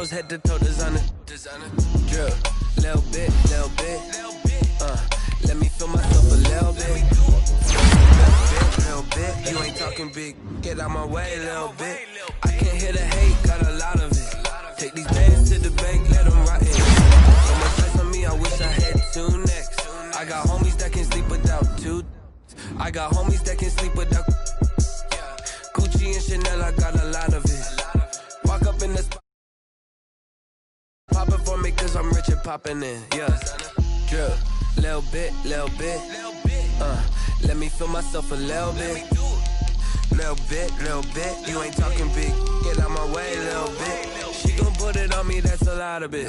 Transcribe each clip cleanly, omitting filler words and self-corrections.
girls head to toe designer. Drip, little bit. Let me feel myself a little bit. Little bit. You ain't talking big. Get out my way, little bit. I can't hear the hate, got a lot of it. Take these bands to the bank, let them rot in. So much stress on me, I wish I had two necks. I got homies that can sleep without two. I got homies that can sleep without Gucci and Chanel, I got a lot of it. Walk up in the spot, poppin' for me cause I'm rich and poppin' in, yeah. Drip, little bit. Let me feel myself a little bit. Little bit. You ain't talking big. Get out my way, little bit. She gon' put it on me, that's a lot of it.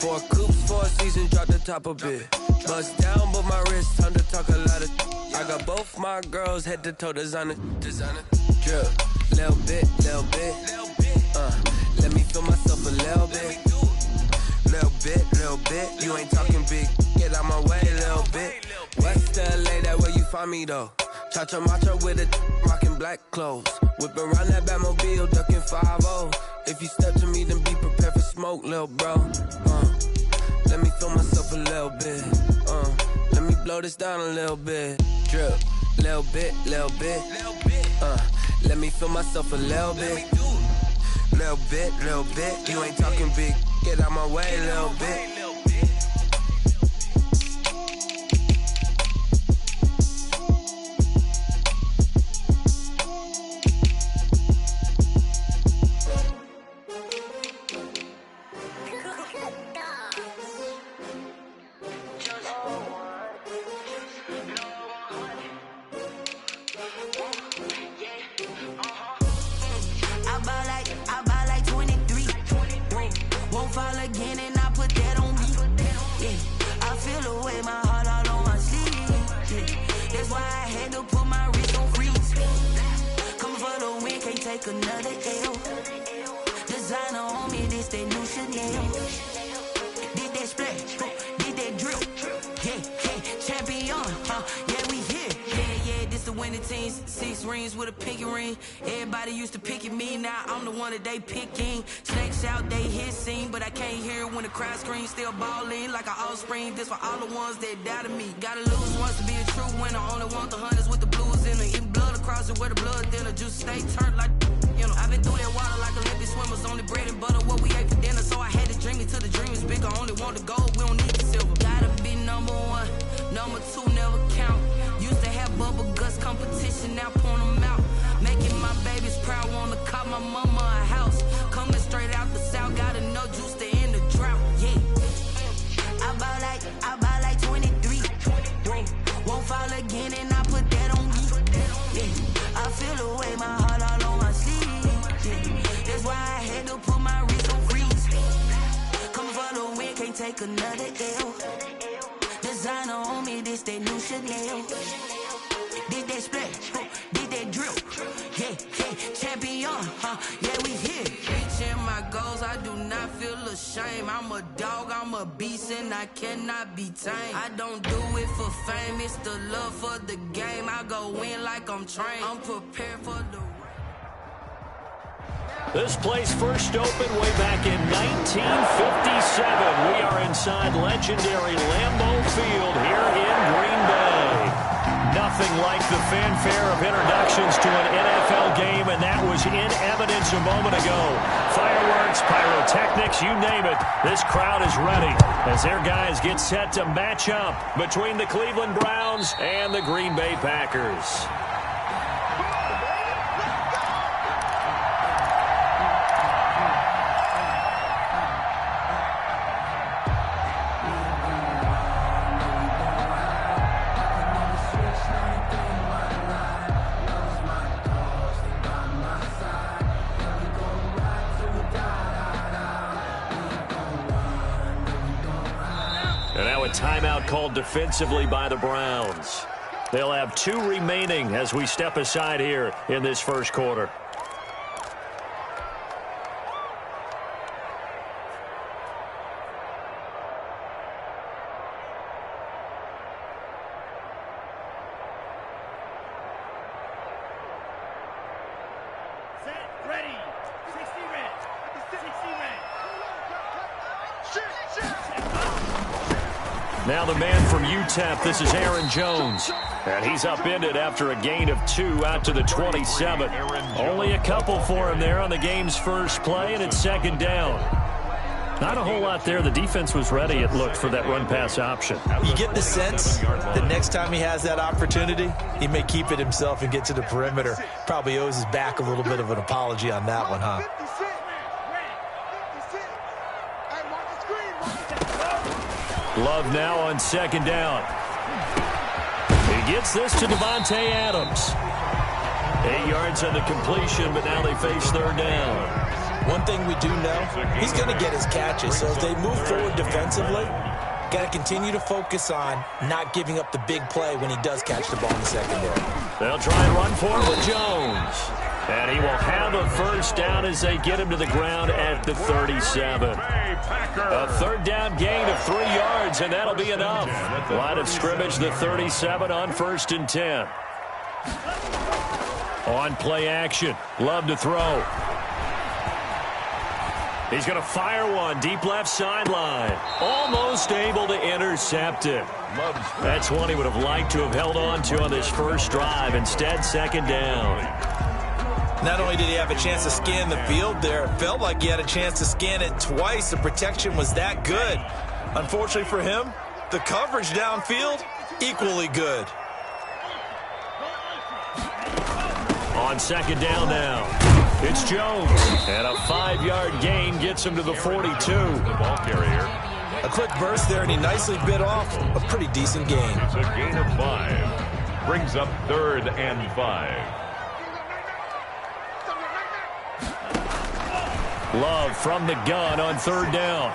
4 coops, 4 seasons, drop the top a bit. Bust down, but my wrist, time to talk a lot of. I got both my girls head to toe designer. Drip, little bit. Let me feel myself a little bit. Little bit. You ain't talking big. Get out my way, little bit. West LA, that where you find me though. Cha-cha matcha with a rockin' black clothes. Whippin' around that Batmobile, duckin' 5-0. If you step to me, then be prepared for smoke, lil' bro. Let me feel myself a little bit. Let me blow this down a little bit. Drip, little bit. Let me feel myself a little bit. Little bit. You ain't talking big. Get out my way, little bit. Another L. Designer on me, this that new Chanel. Did that splash, did that drip. Yeah, champion, yeah, we here. Yeah, this the winning team. 6 rings with a pinky ring. Everybody used to pick at me, now I'm the one that they picking. Snakes out, they hit scene, but I can't hear it when the crowd screams. Still ballin' like an offspring. This for all the ones that doubted me. Gotta lose once to be a true winner. Only want the hunters with the blues in them. Eating blood across it where the blood thinner. Juice stay turned like. You know, I've been through that water like Olympic swimmers. Only bread and butter, what we ate for dinner. So I had to dream it till the dream is bigger. Only want the gold, we don't need the silver. Gotta be number 1, number 2 never count. Used to have bubble guts competition, now point them out. Making my babies proud, wanna call my mama a house. Coming straight out the south, gotta know juice to end the drought. Yeah, I buy like 23. Won't fall again, and I put that on me. Yeah, I feel the way my heart all on my sleeve. That's why I had to put my wrist on freeze. Coming for the win, can't take another L. Designer on me, this that new Chanel. Did that splash, did that drip. Yeah, champion, yeah, we here. Reaching my goals, I do not feel ashamed. I'm a dog, I'm a beast, and I cannot be tamed. I don't do it for fame, it's the love for the game. I go in like I'm trained. I'm prepared for the. This place first opened way back in 1957. We are inside legendary Lambeau Field here in Green Bay. Nothing like the fanfare of introductions to an NFL game, and that was in evidence a moment ago. Fireworks, pyrotechnics, you name it. This crowd is ready as their guys get set to match up between the Cleveland Browns and the Green Bay Packers. Timeout called defensively by the Browns. They'll have 2 remaining as we step aside here in this first quarter. Set, ready. 60 red. 60 red. Now the man from UTEP, this is Aaron Jones. And he's upended after a gain of 2 out to the 27. Only a couple for him there on the game's first play, and it's second down. Not a whole lot there. The defense was ready, it looked, for that run-pass option. You get the sense that next time he has that opportunity, he may keep it himself and get to the perimeter. Probably owes his back a little bit of an apology on that one, huh? Love now on second down. He gets this to Devontae Adams. 8 yards on the completion, but now they face third down. One thing we do know, he's going to get his catches. So as they move forward defensively, got to continue to focus on not giving up the big play when he does catch the ball in the secondary. They'll try and run for it with Jones. And he will have a first down as they get him to the ground at the 37. A third down gain of 3 yards, and that'll be enough. Line of scrimmage, the 37 on 1st and 10. On play action, Love to throw. He's going to fire one deep left sideline. Almost able to intercept it. That's one he would have liked to have held on to on this first drive. Instead, second down. Not only did he have a chance to scan the field there, it felt like he had a chance to scan it twice. The protection was that good. Unfortunately for him, the coverage downfield, equally good. On second down now, it's Jones. And a 5-yard gain gets him to the 42. The ball carrier. A quick burst there, and he nicely bit off a pretty decent gain. It's a gain of 5. Brings up 3rd and 5. Love from the gun on third down.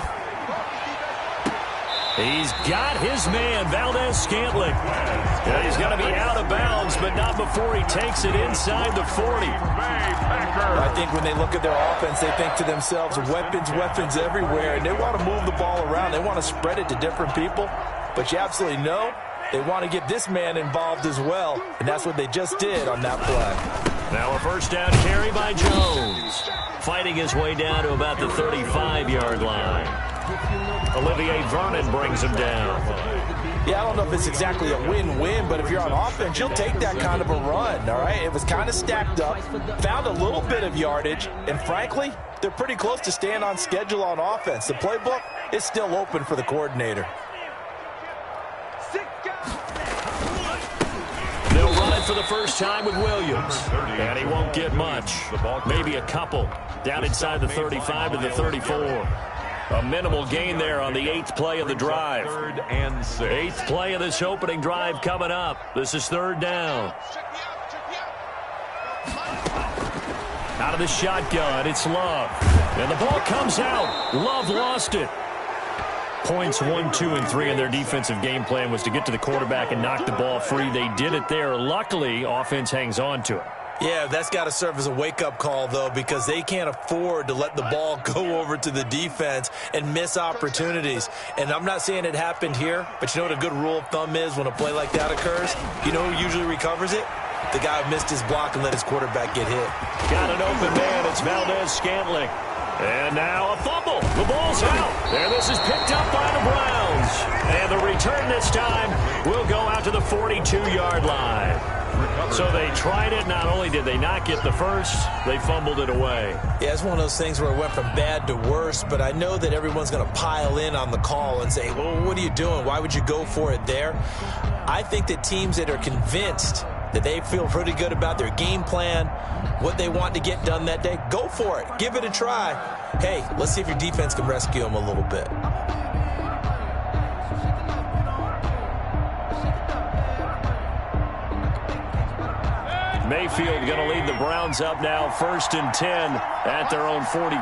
He's got his man, Valdez-Scantling. Yeah, he's going to be out of bounds, but not before he takes it inside the 40. I think when they look at their offense, they think to themselves, weapons everywhere, and they want to move the ball around. They want to spread it to different people, but you absolutely know they want to get this man involved as well, and that's what they just did on that play. Now a first down carry by Jones. Fighting his way down to about the 35-yard line. Olivier Vernon brings him down. Yeah, I don't know if it's exactly a win-win, but if you're on offense, you'll take that kind of a run, all right? It was kind of stacked up, found a little bit of yardage, and frankly, they're pretty close to staying on schedule on offense. The playbook is still open for the coordinator. They'll run it for the first time with Williams. And he won't get much. Maybe a couple. Down inside the 35 to the 34. A minimal gain there on the 8th play of the drive. 3rd and 6. 8th play of this opening drive coming up. This is third down. Out of the shotgun, it's Love. And the ball comes out. Love lost it. Points 1, 2, and 3 in their defensive game plan was to get to the quarterback and knock the ball free. They did it there. Luckily, offense hangs on to it. Yeah, that's got to serve as a wake-up call, though, because they can't afford to let the ball go over to the defense and miss opportunities. And I'm not saying it happened here, but you know what a good rule of thumb is when a play like that occurs? You know who usually recovers it? The guy who missed his block and let his quarterback get hit. Got an open man. It's Valdez-Scantling. And now a fumble. The ball's out. And this is picked up by the Browns. And the return this time will go out to the 42-yard line. So they tried it. Not only did they not get the first, they fumbled it away. Yeah, it's one of those things where it went from bad to worse, but I know that everyone's going to pile in on the call and say, well, what are you doing? Why would you go for it there? I think that teams that are convinced that they feel pretty good about their game plan, what they want to get done that day, go for it. Give it a try. Hey, let's see if your defense can rescue them a little bit. Mayfield going to lead the Browns up now, 1st and 10 at their own 42.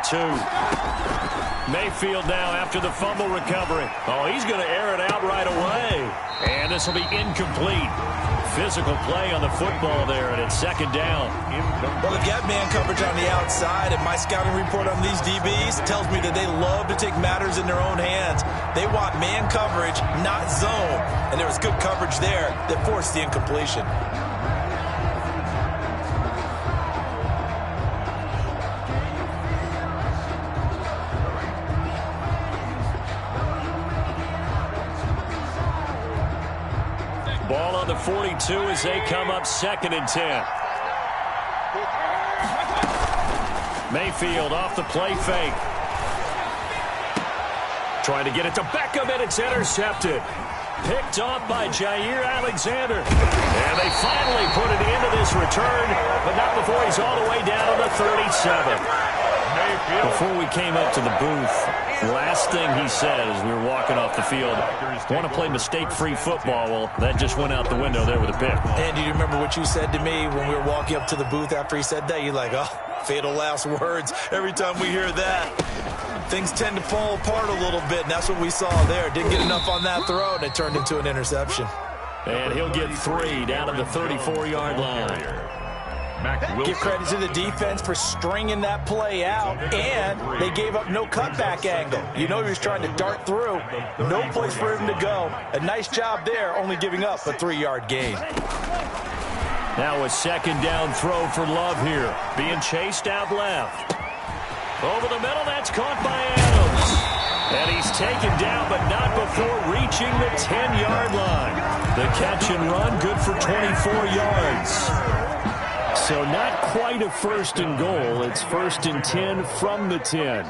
Mayfield now after the fumble recovery. Oh, he's going to air it out right away. And this will be incomplete. Physical play on the football there, and it's second down. Well, they've got man coverage on the outside, and my scouting report on these DBs tells me that they love to take matters in their own hands. They want man coverage, not zone. And there was good coverage there that forced the incompletion. the 42 as they come up 2nd and 10. Mayfield off the play fake. Trying to get it to Beckham, and it's intercepted. Picked off by Jair Alexander. And they finally put it into this return, but not before he's all the way down to the 37. Before we came up to the booth, last thing he said as we were walking off the field, want to play mistake-free football. Well, that just went out the window there with a pick. And do you remember what you said to me when we were walking up to the booth after he said that? You're like, oh, fatal last words. Every time we hear that, things tend to fall apart a little bit, and that's what we saw there. Didn't get enough on that throw, and it turned into an interception. And he'll get 3 down to the 34-yard line. Give credit to the defense for stringing that play out, and they gave up no cutback angle. You know he was trying to dart through. No place for him to go. A nice job there, only giving up a 3-yard gain. Now a 2nd down throw for Love here. Being chased out left. Over the middle, that's caught by Adams. And he's taken down, but not before reaching the 10-yard line. The catch and run, good for 24 yards. So not quite a 1st and goal. It's 1st and 10 from the 10.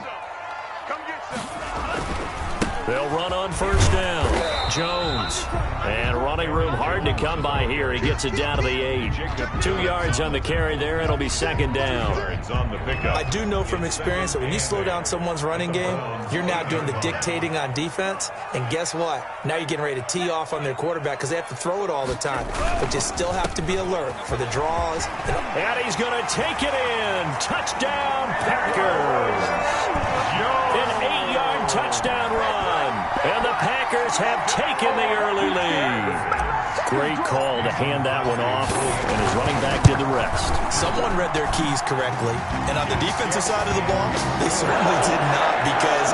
They'll run on 1st down. Jones. And running room hard to come by here. He gets it down to the 8. 2 yards on the carry there. It'll be 2nd down. I do know from experience that when you slow down someone's running game, you're now doing the dictating on defense. And guess what? Now you're getting ready to tee off on their quarterback because they have to throw it all the time. But you still have to be alert for the draws. And he's going to take it in. Touchdown, Packers. An 8-yard touchdown run. And the Packers have taken the early lead. Great call to hand that one off, and his running back did the rest. Someone read their keys correctly, and on the defensive side of the ball, they certainly did not, because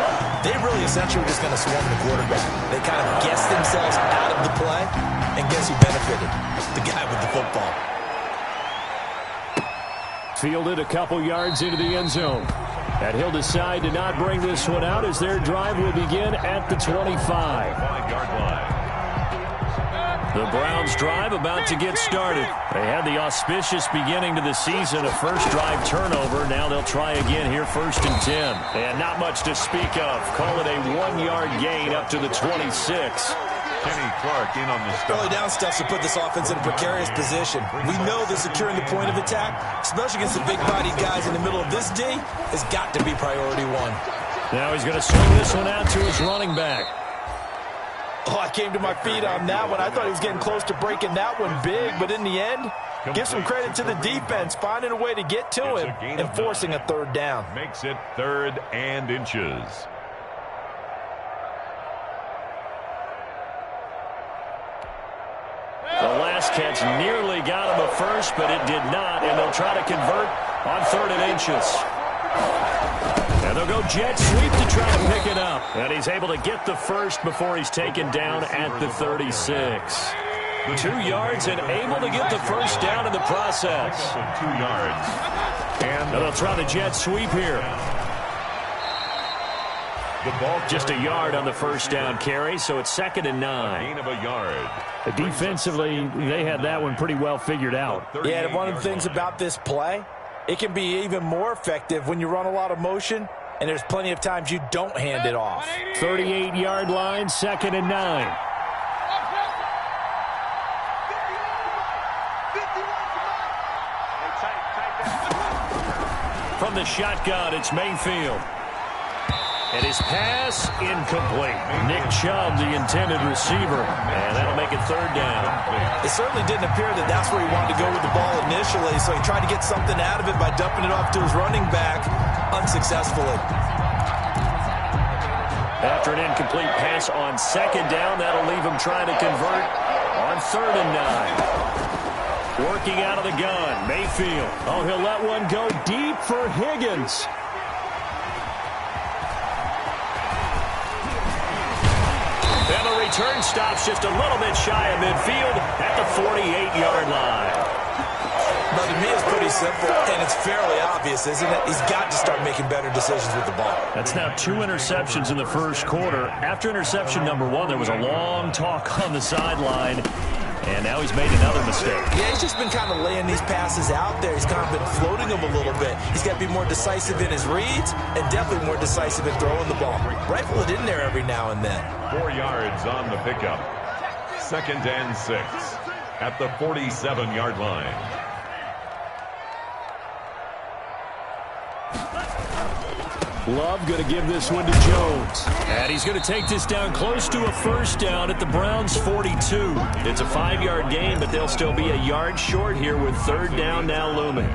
they really essentially were just going to swarm the quarterback. They kind of guessed themselves out of the play, and guess who benefited? The guy with the football. Fielded a couple yards into the end zone. And he'll decide to not bring this one out as their drive will begin at the 25. The Browns drive about to get started. They had the auspicious beginning to the season, a first drive turnover. Now they'll try again here, 1st and 10. And not much to speak of. Call it a 1-yard gain up to the 26. Kenny Clark in on the start. Early down stuff to put this offense in a precarious position. We know that securing the point of attack, especially against the big-bodied guys in the middle of this D, has got to be priority 1. Now he's going to swing this one out to his running back. Oh, I came to my feet on that one. I thought he was getting close to breaking that one big, but in the end, give some credit to the defense, finding a way to get to him and forcing a 3rd down. Makes it 3rd and inches. The last catch nearly got him a first, but it did not, and they'll try to convert on 3rd and inches. And they'll go jet sweep to try to pick it up. And he's able to get the first before he's taken down at the 36. 2 yards and able to get the first down in the process. 2 yards. And they'll try the jet sweep here. The ball just a yard on the first down carry, so it's 2nd and 9. Gain of a yard. Defensively, they had that one pretty well figured out. Yeah, and one of the things about this play, it can be even more effective when you run a lot of motion, and there's plenty of times you don't hand it off. 38-yard line, 2nd and 9. From the shotgun, it's Mayfield. And his pass incomplete. Nick Chubb, the intended receiver. And that'll make it 3rd down. It certainly didn't appear that that's where he wanted to go with the ball initially, so he tried to get something out of it by dumping it off to his running back unsuccessfully. After an incomplete pass on 2nd down, that'll leave him trying to convert on 3rd and 9. Working out of the gun, Mayfield. Oh, he'll let one go deep for Higgins. And the return stops just a little bit shy of midfield at the 48-yard line. But to me, it's pretty simple, and it's fairly obvious, isn't it? He's got to start making better decisions with the ball. That's now 2 interceptions in the first quarter. After interception number 1, there was a long talk on the sideline. And now he's made another mistake. Yeah, he's just been kind of laying these passes out there. He's kind of been floating them a little bit. He's got to be more decisive in his reads and definitely more decisive in throwing the ball. Rifle it in there every now and then. 4 yards on the pickup. 2nd and 6 at the 47-yard line. Love going to give this one to Jones. And he's going to take this down close to a first down at the Browns' 42. It's a 5-yard gain, but they'll still be a yard short here with 3rd down now looming.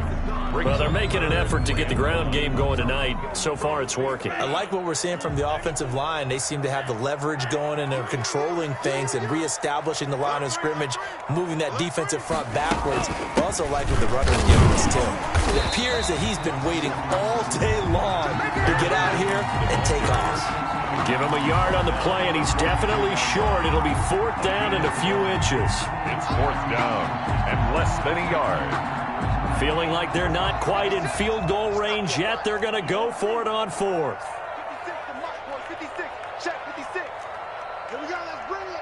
Well, they're making an effort to get the ground game going tonight. So far, it's working. I like what we're seeing from the offensive line. They seem to have the leverage going, and they're controlling things and reestablishing the line of scrimmage, moving that defensive front backwards. I also like what the runner's giving us, too. It appears that he's been waiting all day long to get out here and take off. Give him a yard on the play, and he's definitely short. It'll be 4th down and a few inches. It's 4th down and less than a yard. Feeling like they're not quite in field goal range yet. They're going to go for it on 4th. 56, check 56. Here we go, let's bring it.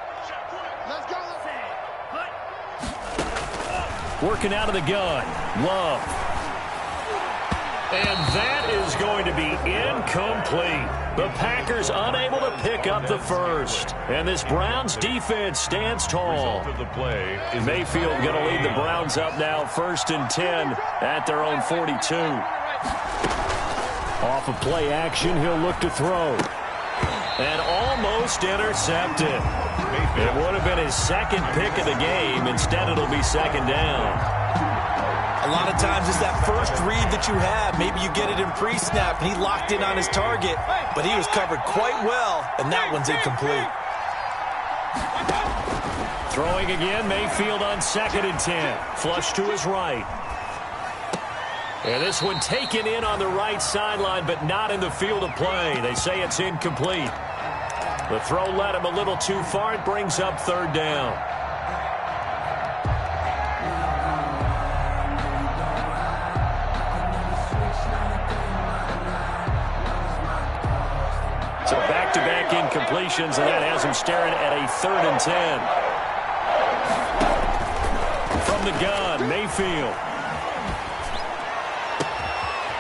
Let's go. Working out of the gun. Love. And that is going to be incomplete. The Packers unable to pick up the first. And this Browns defense stands tall. Mayfield going to lead the Browns up now 1st and 10 at their own 42. Off of play action, he'll look to throw. And almost intercepted. It would have been his 2nd pick of the game. Instead, it'll be 2nd down. A lot of times it's that first read that you have. Maybe you get it in pre-snap, and he locked in on his target, but he was covered quite well, and that one's incomplete. Throwing again, Mayfield on 2nd and 10. Flush to his right. And this one taken in on the right sideline, but not in the field of play. They say it's incomplete. The throw led him a little too far. It brings up 3rd down. So back-to-back incompletions, and that has him staring at a 3rd and 10. From the gun, Mayfield.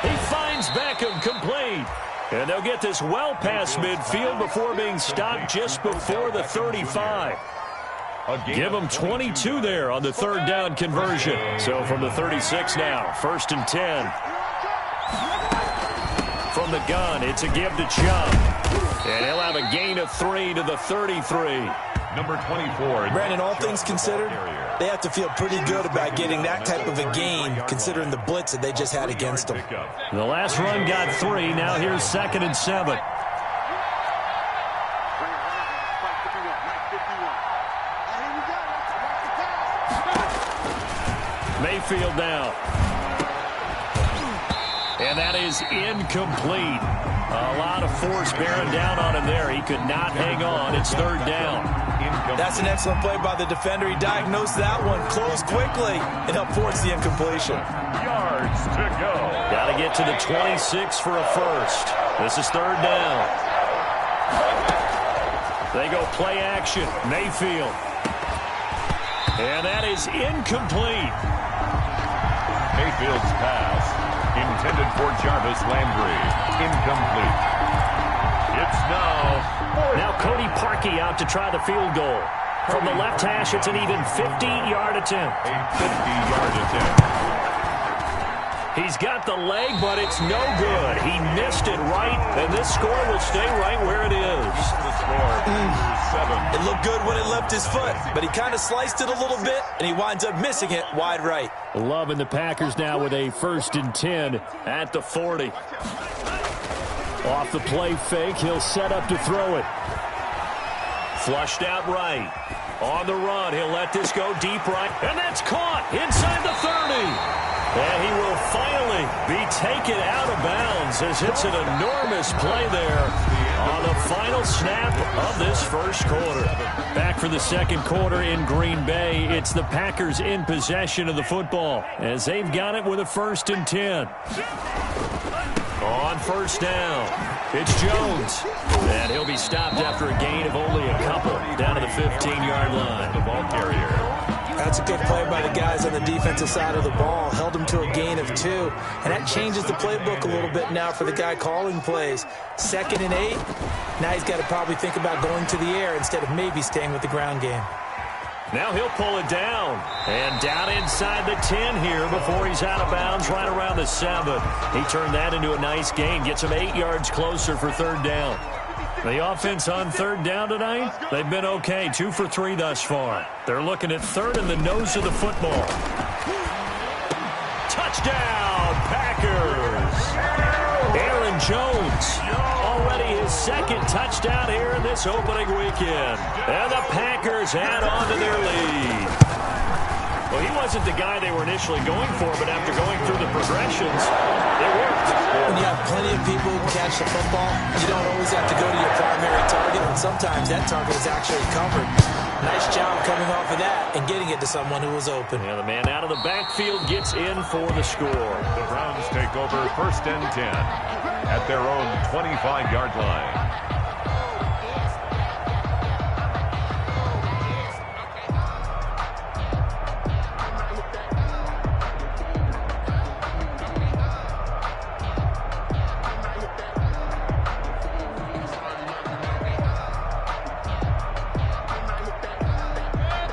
He finds Beckham complete. And they'll get this well past midfield before being stopped just before the 35. Give them 22 there on the 3rd down conversion. So from the 36 now, 1st and 10. From the gun, it's a give to Chubb. And he'll have a gain of 3 to the 33. Number 24. Brandon, all things considered, they have to feel pretty good about getting that type of a gain, considering the blitz that they just had against them. The last run got 3. Now here's 2nd and 7. Mayfield now. And that is incomplete. A lot of force bearing down on him there. He could not hang on. It's 3rd down. That's an excellent play by the defender. He diagnosed that one, closed quickly, and helped force the incompletion. Yards to go. Got to get to the 26 for a first. This is 3rd down. They go play action. Mayfield. And that is incomplete. Mayfield's pass, intended for Jarvis Landry, incomplete. It's now Cody Parkey out to try the field goal. From the left hash, it's an even 50-yard attempt. A 50-yard attempt. He's got the leg, but it's no good. He missed it right, and this score will stay right where it is. The score, 7. It looked good when it left his foot, but he kind of sliced it a little bit, and he winds up missing it wide right. Loving the Packers now with a 1st and 10 at the 40. Off the play fake, he'll set up to throw it. Flushed out right. On the run, he'll let this go deep right, and that's caught inside the 30. And he will finally be taken out of bounds as it's an enormous play there on the final snap of this first quarter. Back for the 2nd quarter in Green Bay. It's the Packers in possession of the football as they've got it with a 1st and 10. On 1st down, it's Jones. And he'll be stopped after a gain of only a couple down to the 15-yard line. The ball carrier. That's a good play by the guys on the defensive side of the ball. Held them to a gain of 2. And that changes the playbook a little bit now for the guy calling plays. 2nd and 8. Now he's got to probably think about going to the air instead of maybe staying with the ground game. Now he'll pull it down. And down inside the 10 here before he's out of bounds right around the 7. He turned that into a nice gain. Gets him 8 yards closer for 3rd down. The offense on 3rd down tonight, they've been okay. 2 for 3 thus far. They're looking at 3rd in the nose of the football. Touchdown, Packers! Aaron Jones, already his 2nd touchdown here in this opening weekend. And the Packers add on to their lead. Well, he wasn't the guy they were initially going for, but after going through the progressions, it worked. When you have plenty of people who catch the football, you don't always have to go to your primary target, and sometimes that target is actually covered. Nice job coming off of that and getting it to someone who was open. Yeah, the man out of the backfield gets in for the score. The Browns take over 1st and 10 at their own 25-yard line.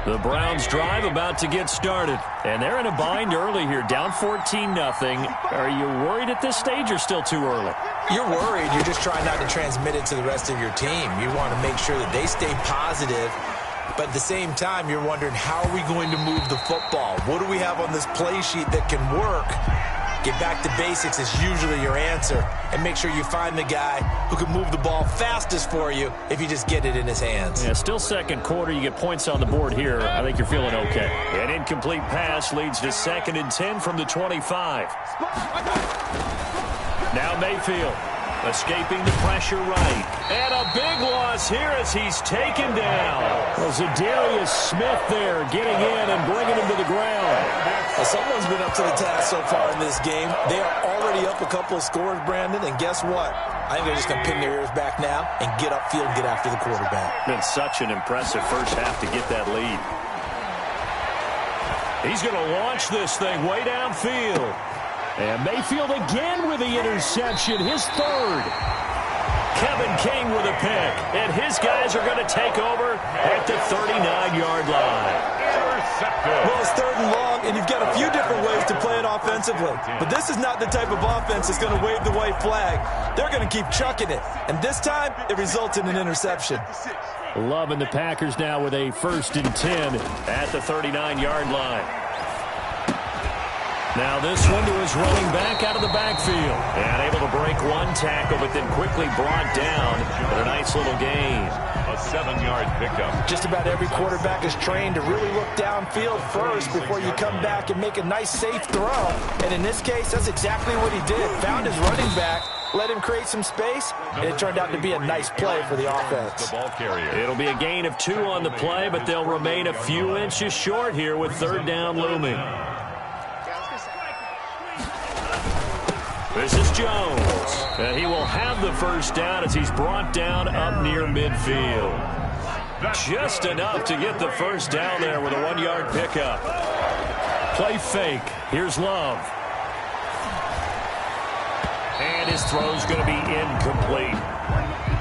The Browns drive about to get started. And they're in a bind early here, down 14-0. Are you worried at this stage or still too early? You're worried. You're just trying not to transmit it to the rest of your team. You want to make sure that they stay positive. But at the same time, you're wondering, how are we going to move the football? What do we have on this play sheet that can work? Get back to basics is usually your answer. And make sure you find the guy who can move the ball fastest for you if you just get it in his hands. Yeah, still 2nd quarter. You get points on the board here. I think you're feeling okay. An incomplete pass leads to 2nd and 10 from the 25. Now Mayfield escaping the pressure right. And a big loss here as he's taken down. Well, Zadarius Smith there getting in and bringing him to the ground. Well, someone's been up to the task so far in this game. They are already up a couple of scores, Brandon, and guess what? I think they're just going to pin their ears back now and get upfield and get after the quarterback. Been such an impressive first half to get that lead. He's going to launch this thing way downfield. And Mayfield again with the interception, his 3rd. Kevin King with a pick. And his guys are going to take over at the 39-yard line. Well, it's 3rd and long, and you've got a few different ways to play it offensively. But this is not the type of offense that's going to wave the white flag. They're going to keep chucking it. And this time, it results in an interception. Loving the Packers now with a 1st and 10 at the 39-yard line. Now this one to his running back out of the backfield. And able to break one tackle, but then quickly brought down with a nice little gain. A 7-yard pickup. Just about every quarterback is trained to really look downfield first before you come back and make a nice, safe throw. And in this case, that's exactly what he did. Found his running back, let him create some space, and it turned out to be a nice play for the offense. The ball carrier. It'll be a gain of 2 on the play, but they'll remain a few inches short here with 3rd down looming. This is Jones. And he will have the 1st down as he's brought down up near midfield. Just enough to get the 1st down there with a 1-yard pickup. Play fake. Here's Love. And his throw's going to be incomplete.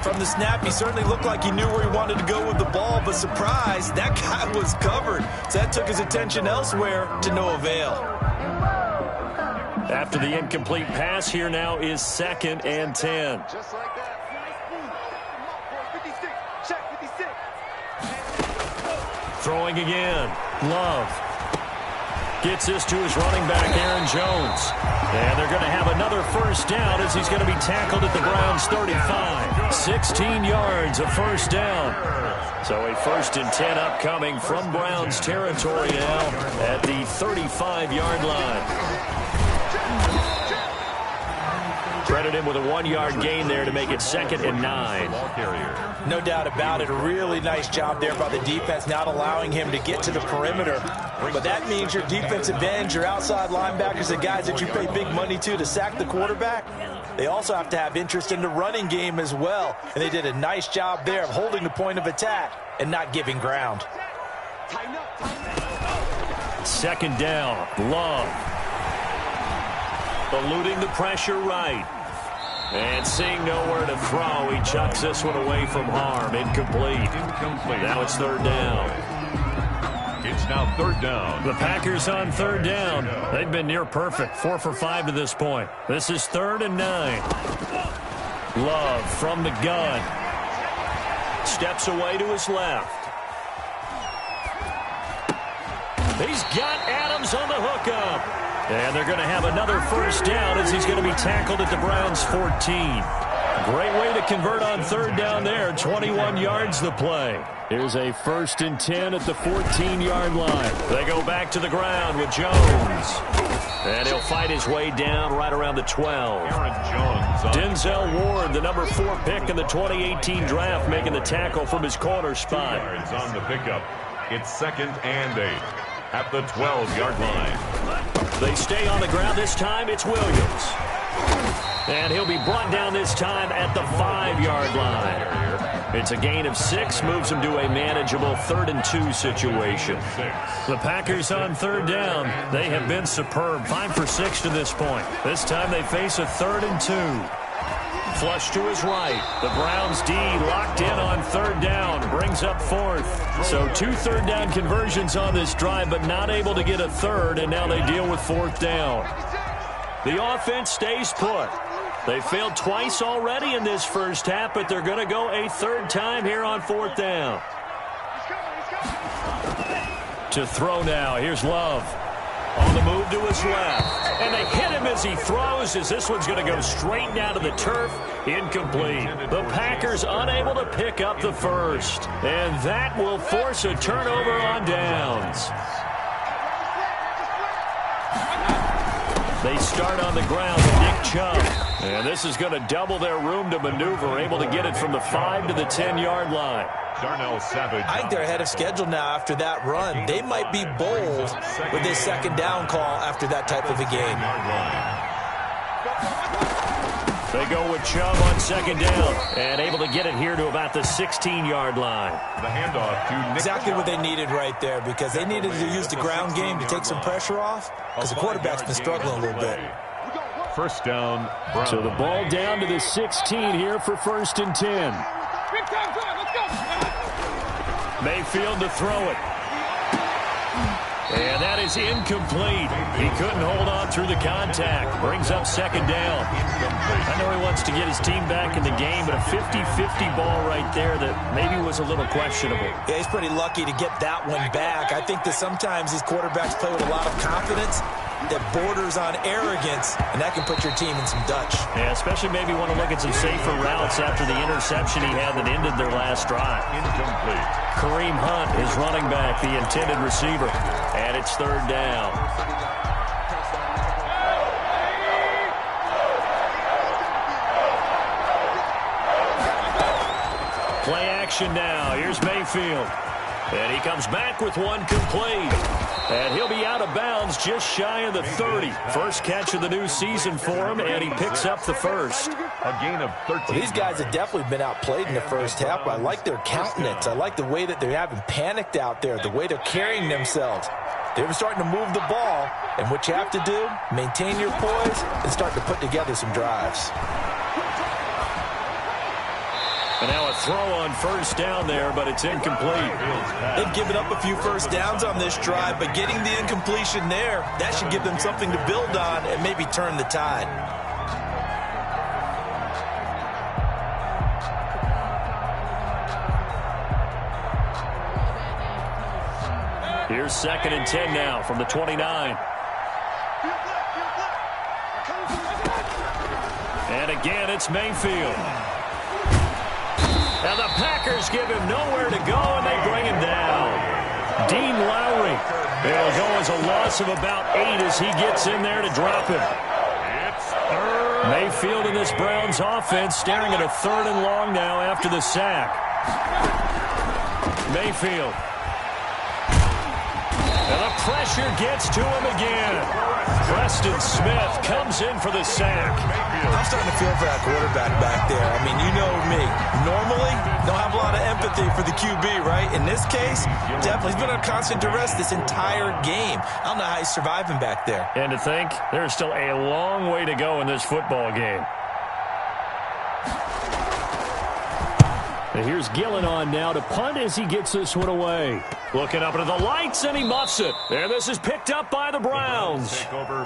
From the snap, he certainly looked like he knew where he wanted to go with the ball, but surprise, that guy was covered. So that took his attention elsewhere to no avail. After the incomplete pass, here now is 2nd and 10. Just like that. 56. Check 56. Throwing again. Love. Gets this to his running back, Aaron Jones. And they're going to have another 1st down as he's going to be tackled at the Browns' 35. 16 yards, a 1st down. So a 1st and 10 upcoming from Browns territory now at the 35-yard line. Credit him with a 1-yard gain there to make it 2nd and 9. No doubt about it. A really nice job there by the defense, not allowing him to get to the perimeter. But that means your defensive ends, your outside linebackers, the guys that you pay big money to sack the quarterback, they also have to have interest in the running game as well. And they did a nice job there of holding the point of attack and not giving ground. It's second down. Love. Eluding the pressure right. And seeing nowhere to throw, he chucks this one away from harm. Incomplete. Now it's third down. It's now third down. The Packers on third down. They've been near perfect. 4 for 5 to this point. This is 3rd and 9. Love from the gun. Steps away to his left. He's got Adams on the hookup. And they're going to have another first down as he's going to be tackled at the Browns' 14. Great way to convert on third down there. 21 yards the play. Here's a 1st and 10 at the 14-yard line. They go back to the ground with Jones. And he'll fight his way down right around the 12. Aaron Jones. Denzel Ward, the number 4 pick in the 2018 draft, making the tackle from his corner spot. 2 yards on the pickup. It's 2nd and 8 at the 12-yard line. They stay on the ground. This time it's Williams. And he'll be brought down this time at the 5-yard line. It's a gain of 6, moves him to a manageable 3rd and 2 situation. The Packers on third down. They have been superb. 5 for 6 to this point. This time they face a 3rd and 2. Flush to his right. The Browns D locked in on third down. Brings up 4th. So 2 third down conversions on this drive, but not able to get a 3rd, and now they deal with 4th down. The offense stays put. They failed twice already in this first half, but they're going to go a 3rd time here on 4th down. To throw now. Here's Love. On the move to his left. And they hit him as he throws, as this one's going to go straight down to the turf. Incomplete. The Packers unable to pick up the first. And that will force a turnover on downs. They start on the ground with Nick Chubb. And this is going to double their room to maneuver, able to get it from the 5 to the 10-yard line. Darnell Savage. I think they're ahead of schedule now after that run. They might be bold with this 2nd down call after that type of a game. They go with Chubb on 2nd down and able to get it here to about the 16-yard line. The handoff to Nick Exactly what they needed right there, because they needed to use the ground game to take some pressure off, because the quarterback's been struggling a little bit. First down, Browns. So the ball down to the 16 here for 1st and 10. Mayfield to throw it. And that is incomplete. He couldn't hold on through the contact. Brings up 2nd down. I know he wants to get his team back in the game, but a 50-50 ball right there that maybe was a little questionable. Yeah, he's pretty lucky to get that one back. I think that sometimes these quarterbacks play with a lot of confidence that borders on arrogance, and that can put your team in some Dutch. Yeah, especially maybe want to look at some safer routes after the interception he had that ended their last drive. Incomplete. Kareem Hunt is running back, the intended receiver, and it's 3rd down. Play action now. Here's Mayfield. And he comes back with one complete. And he'll be out of bounds just shy of the 30. First catch of the new season for him, and he picks up the first. A gain of 13. Well, these guys have definitely been outplayed in the first half, but I like their countenance. I like the way that they haven't panicked out there, the way they're carrying themselves. They're starting to move the ball, and what you have to do, maintain your poise and start to put together some drives. And now a throw on 1st down there, but it's incomplete. They've given up a few first downs on this drive, but getting the incompletion there, that should give them something to build on and maybe turn the tide. Here's 2nd and 10 now from the 29. And again, it's Mayfield. And the Packers give him nowhere to go, and they bring him down. Dean Lowry. It'll go as a loss of about 8 as he gets in there to drop him. Mayfield in this Browns offense staring at a 3rd and long now after the sack. Mayfield. And the pressure gets to him again. Preston Smith comes in for the sack. I'm starting to feel for that quarterback back there. I mean, you know me. Normally, don't have a lot of empathy for the QB, right? In this case, definitely. He's been under constant duress this entire game. I don't know how he's surviving back there. And to think, there's still a long way to go in this football game. And here's Gillen on now to punt as he gets this one away. Looking up into the lights, and he muffs it. And this is picked up by the Browns.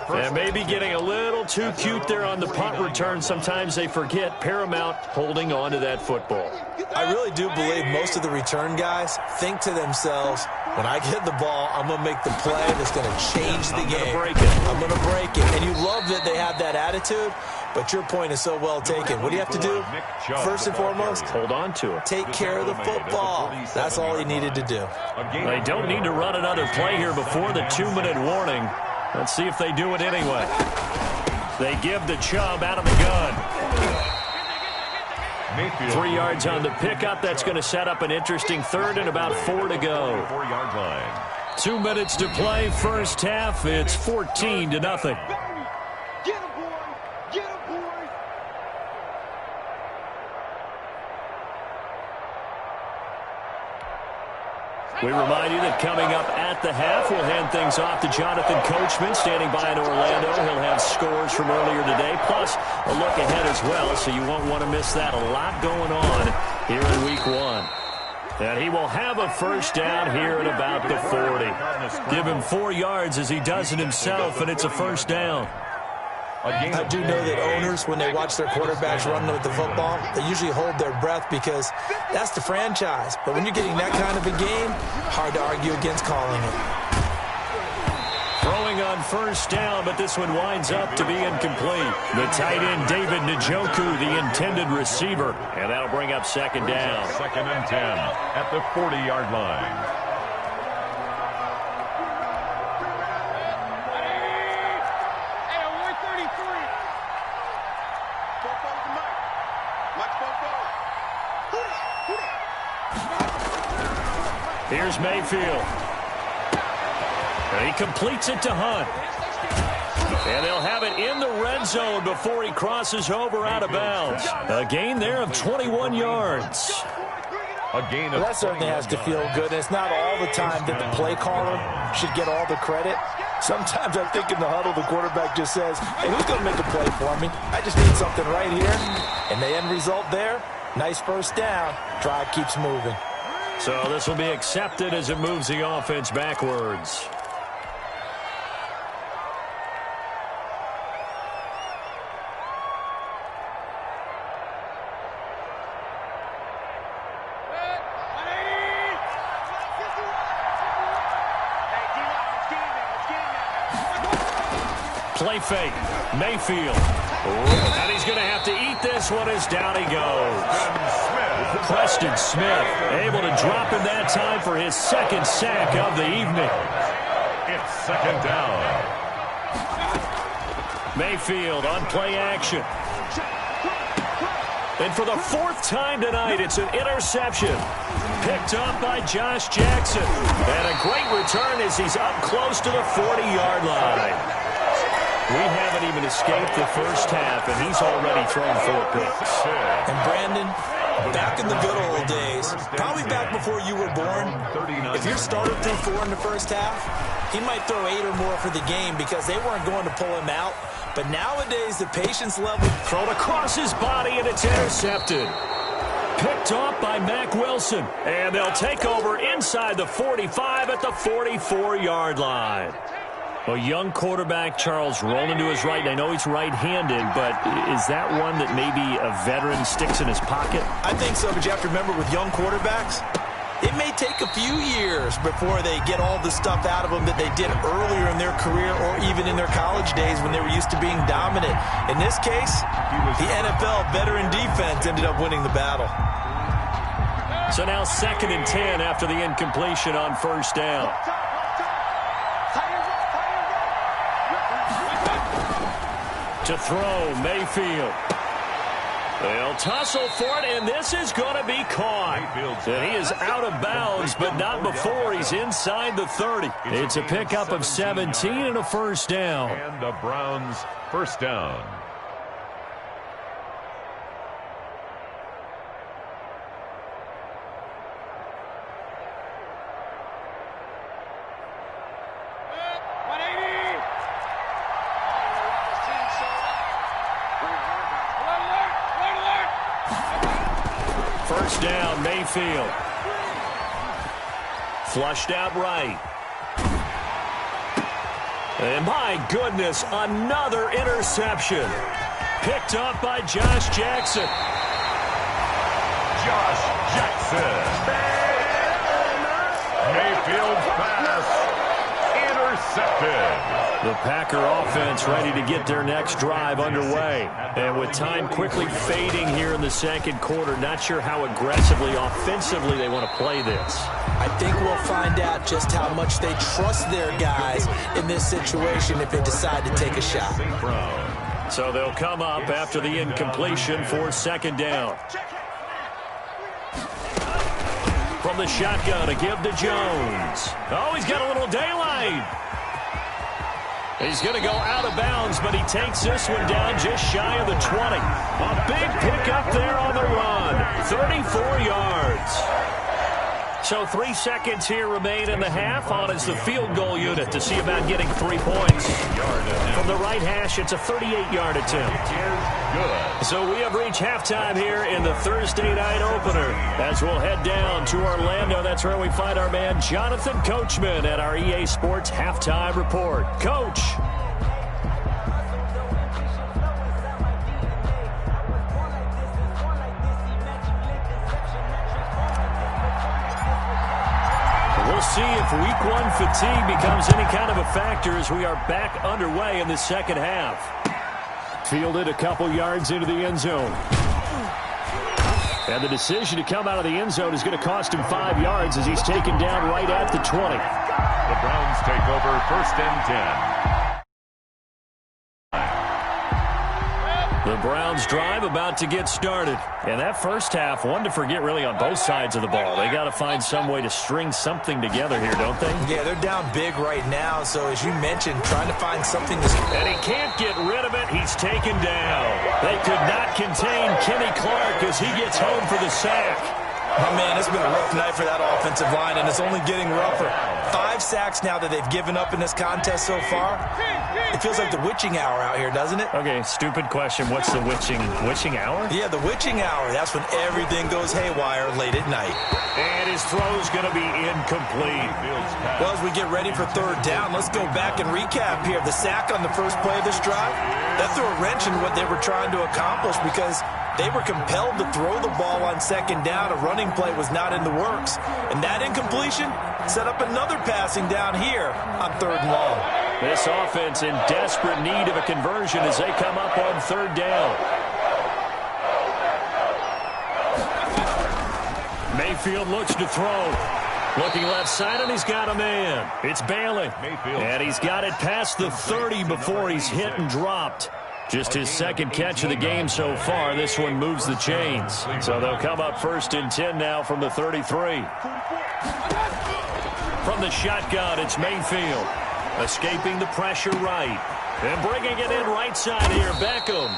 And maybe getting a little too cute there on the punt return. Sometimes they forget paramount holding on to that football. I really do believe most of the return guys think to themselves, when I get the ball, I'm going to make the play that's going to change the game. I'm going to break it. And you love that they have that attitude, but your point is so well taken. What do you have to do? First and foremost, hold on to it. Take care of the football. That's all he needed to do. They don't need to run another play here before the 2-minute warning. Let's see if they do it anyway. They give the Chubb out of the gun. 3 yards on the pickup. That's going to set up an interesting third and about 4 to go. 4-yard line. 2 minutes to play, first half. It's 14-0. Get him, boy. Get him, boy. We remind you that coming up at the half, we'll hand things off to Jonathan Coachman, standing by in Orlando. He'll have scores from earlier today, plus a look ahead as well, so you won't want to miss that. A lot going on here in Week 1. And he will have a first down here at about the 40. Give him 4 yards as he does it himself, and it's a first down. I do know that owners, when they watch their quarterbacks run with the football, they usually hold their breath because that's the franchise. But when you're getting that kind of a game, hard to argue against calling it. Throwing on first down, but this one winds up to be incomplete. The tight end, David Njoku, the intended receiver. And that'll bring up second down. 2nd and 10 at the 40-yard line. Here's Mayfield. And he completes it to Hunt. And they'll have it in the red zone before he crosses over out of bounds. A gain there of 21 yards. A gain of that certainly has to feel good. And it's not all the time that the play caller should get all the credit. Sometimes I think in the huddle, the quarterback just says, hey, who's going to make a play for me? I just need something right here. And the end result there, nice first down. Drive keeps moving. So this will be accepted as it moves the offense backwards. Play fake. Mayfield. And he's going to have to eat this one as down he goes. Preston Smith able to drop in that time for his second sack of the evening. It's second down. Mayfield on play action. And for the 4th time tonight, it's an interception. Picked up by Josh Jackson. And a great return as he's up close to the 40-yard line. We haven't even escaped the first half, and he's already thrown 4 picks. And Brandon, back in the good old days, probably back before you were born, if your starter threw 4 in the first half, he might throw 8 or more for the game because they weren't going to pull him out. But nowadays, the patience level... Thrown across his body, and it's intercepted. Picked off by Mack Wilson. And they'll take over inside the 45 at the 44-yard line. A young quarterback, Charles, rolling to his right. And I know he's right-handed, but is that one that maybe a veteran sticks in his pocket? I think so, but you have to remember with young quarterbacks, it may take a few years before they get all the stuff out of them that they did earlier in their career or even in their college days when they were used to being dominant. In this case, the NFL veteran defense ended up winning the battle. So now 2nd and 10 after the incompletion on first down. To throw, Mayfield. They'll tussle for it, and this is going to be caught. And he is out of bounds, but not before he's inside the 30. It's a pickup of 17 and a first down. And the Browns first down. First down, Mayfield. Flushed out right. And my goodness, another interception. Picked up by Josh Jackson. Josh Jackson. Mayfield's pass intercepted. The Packer offense ready to get their next drive underway. And with time quickly fading here in the second quarter, not sure how aggressively, offensively they want to play this. I think we'll find out just how much they trust their guys in this situation if they decide to take a shot. So they'll come up after the incompletion for second down. From the shotgun, a give to Jones. Oh, he's got a little daylight. He's going to go out of bounds, but he takes this one down just shy of the 20. A big pickup there on the run. 34 yards. So 3 seconds here remain in the half. On is the field goal unit to see about getting 3 points. From the right hash, it's a 38-yard attempt. So we have reached halftime here in the Thursday night opener. As we'll head down to Orlando, that's where we find our man Jonathan Coachman at our EA Sports Halftime Report. Coach. We'll see if week one fatigue becomes any kind of a factor as we are back underway in the second half. Fielded a couple yards into the end zone. And the decision to come out of the end zone is going to cost him 5 yards as he's taken down right at the 20. The Browns take over first and 10. The Browns drive about to get started. And that first half, one to forget really on both sides of the ball. They got to find some way to string something together here, don't they? Yeah, they're down big right now. So as you mentioned, trying to find something to... And he can't get rid of it. He's taken down. They could not contain Kenny Clark as he gets home for the sack. Oh, man, it's been a rough night for that offensive line, and it's only getting rougher. 5 sacks now that they've given up in this contest so far. It feels like the witching hour out here, doesn't it? Okay, stupid question. What's the witching hour? Yeah, the witching hour. That's when everything goes haywire late at night. And his throw's going to be incomplete. Well, as we get ready for third down, let's go back and recap here. The sack on the first play of this drive, that threw a wrench in what they were trying to accomplish because they were compelled to throw the ball on second down. A running play was not in the works. And that incompletion set up another passing down here on third and long. This offense in desperate need of a conversion as they come up on third down. Mayfield looks to throw. Looking left side, and he's got a man. It's Bailey. And he's got it past the 30 before he's hit and dropped. Just his second catch of the game so far. This one moves the chains. So they'll come up first and 10 now from the 33. From the shotgun, it's Mayfield. Escaping the pressure right. And bringing it in right side here, Beckham.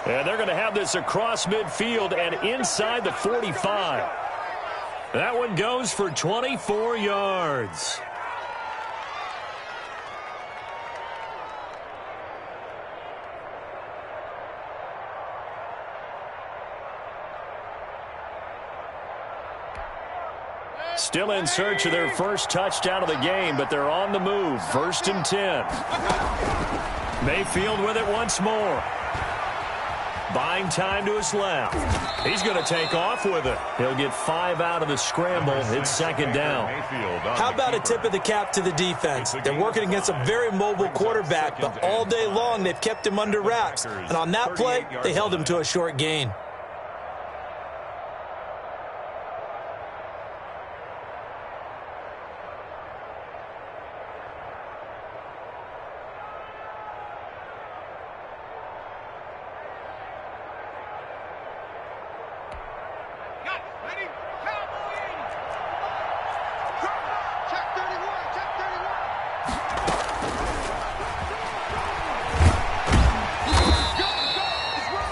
And they're going to have this across midfield and inside the 45. That one goes for 24 yards. Still in search of their first touchdown of the game, but they're on the move. First and 10. Mayfield with it once more. Buying time to his left. He's going to take off with it. He'll get 5 out of the scramble. It's second down. How about a tip of the cap to the defense? They're working against a very mobile quarterback, but all day long they've kept him under wraps. And on that play, they held him to a short gain.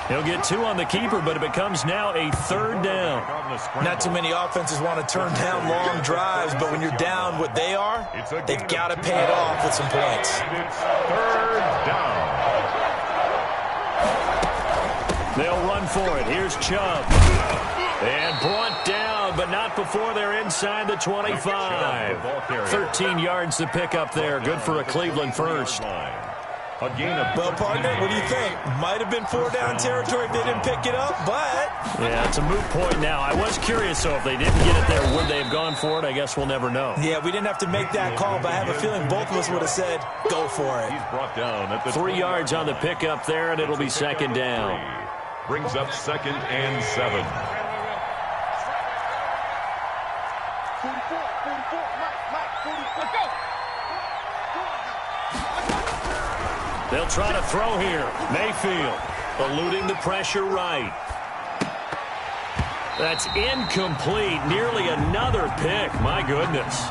He'll get 2 on the keeper, but it becomes now a 3rd down. Not too many offenses want to turn down long drives, but when you're down what they are, they've got to pay it off with some points. It's 3rd down. They'll run for it. Here's Chubb. And brought down, but not before they're inside the 25. 13 yards to pick up there. Good for a Cleveland first. Well, partner, what do you think? Might have been 4-down territory if they didn't pick it up, but... Yeah, it's a moot point now. I was curious, though, if they didn't get it there, would they have gone for it? I guess we'll never know. Yeah, we didn't have to make that call, but I have a feeling both of us would have said, go for it. He's brought down at the 3 yards on the pickup there, and it'll be 2nd down. Brings up 2nd and 7. 44, Mike, 44, go! They'll try to throw here. Mayfield eluding the pressure right. That's incomplete. Nearly another pick. My goodness.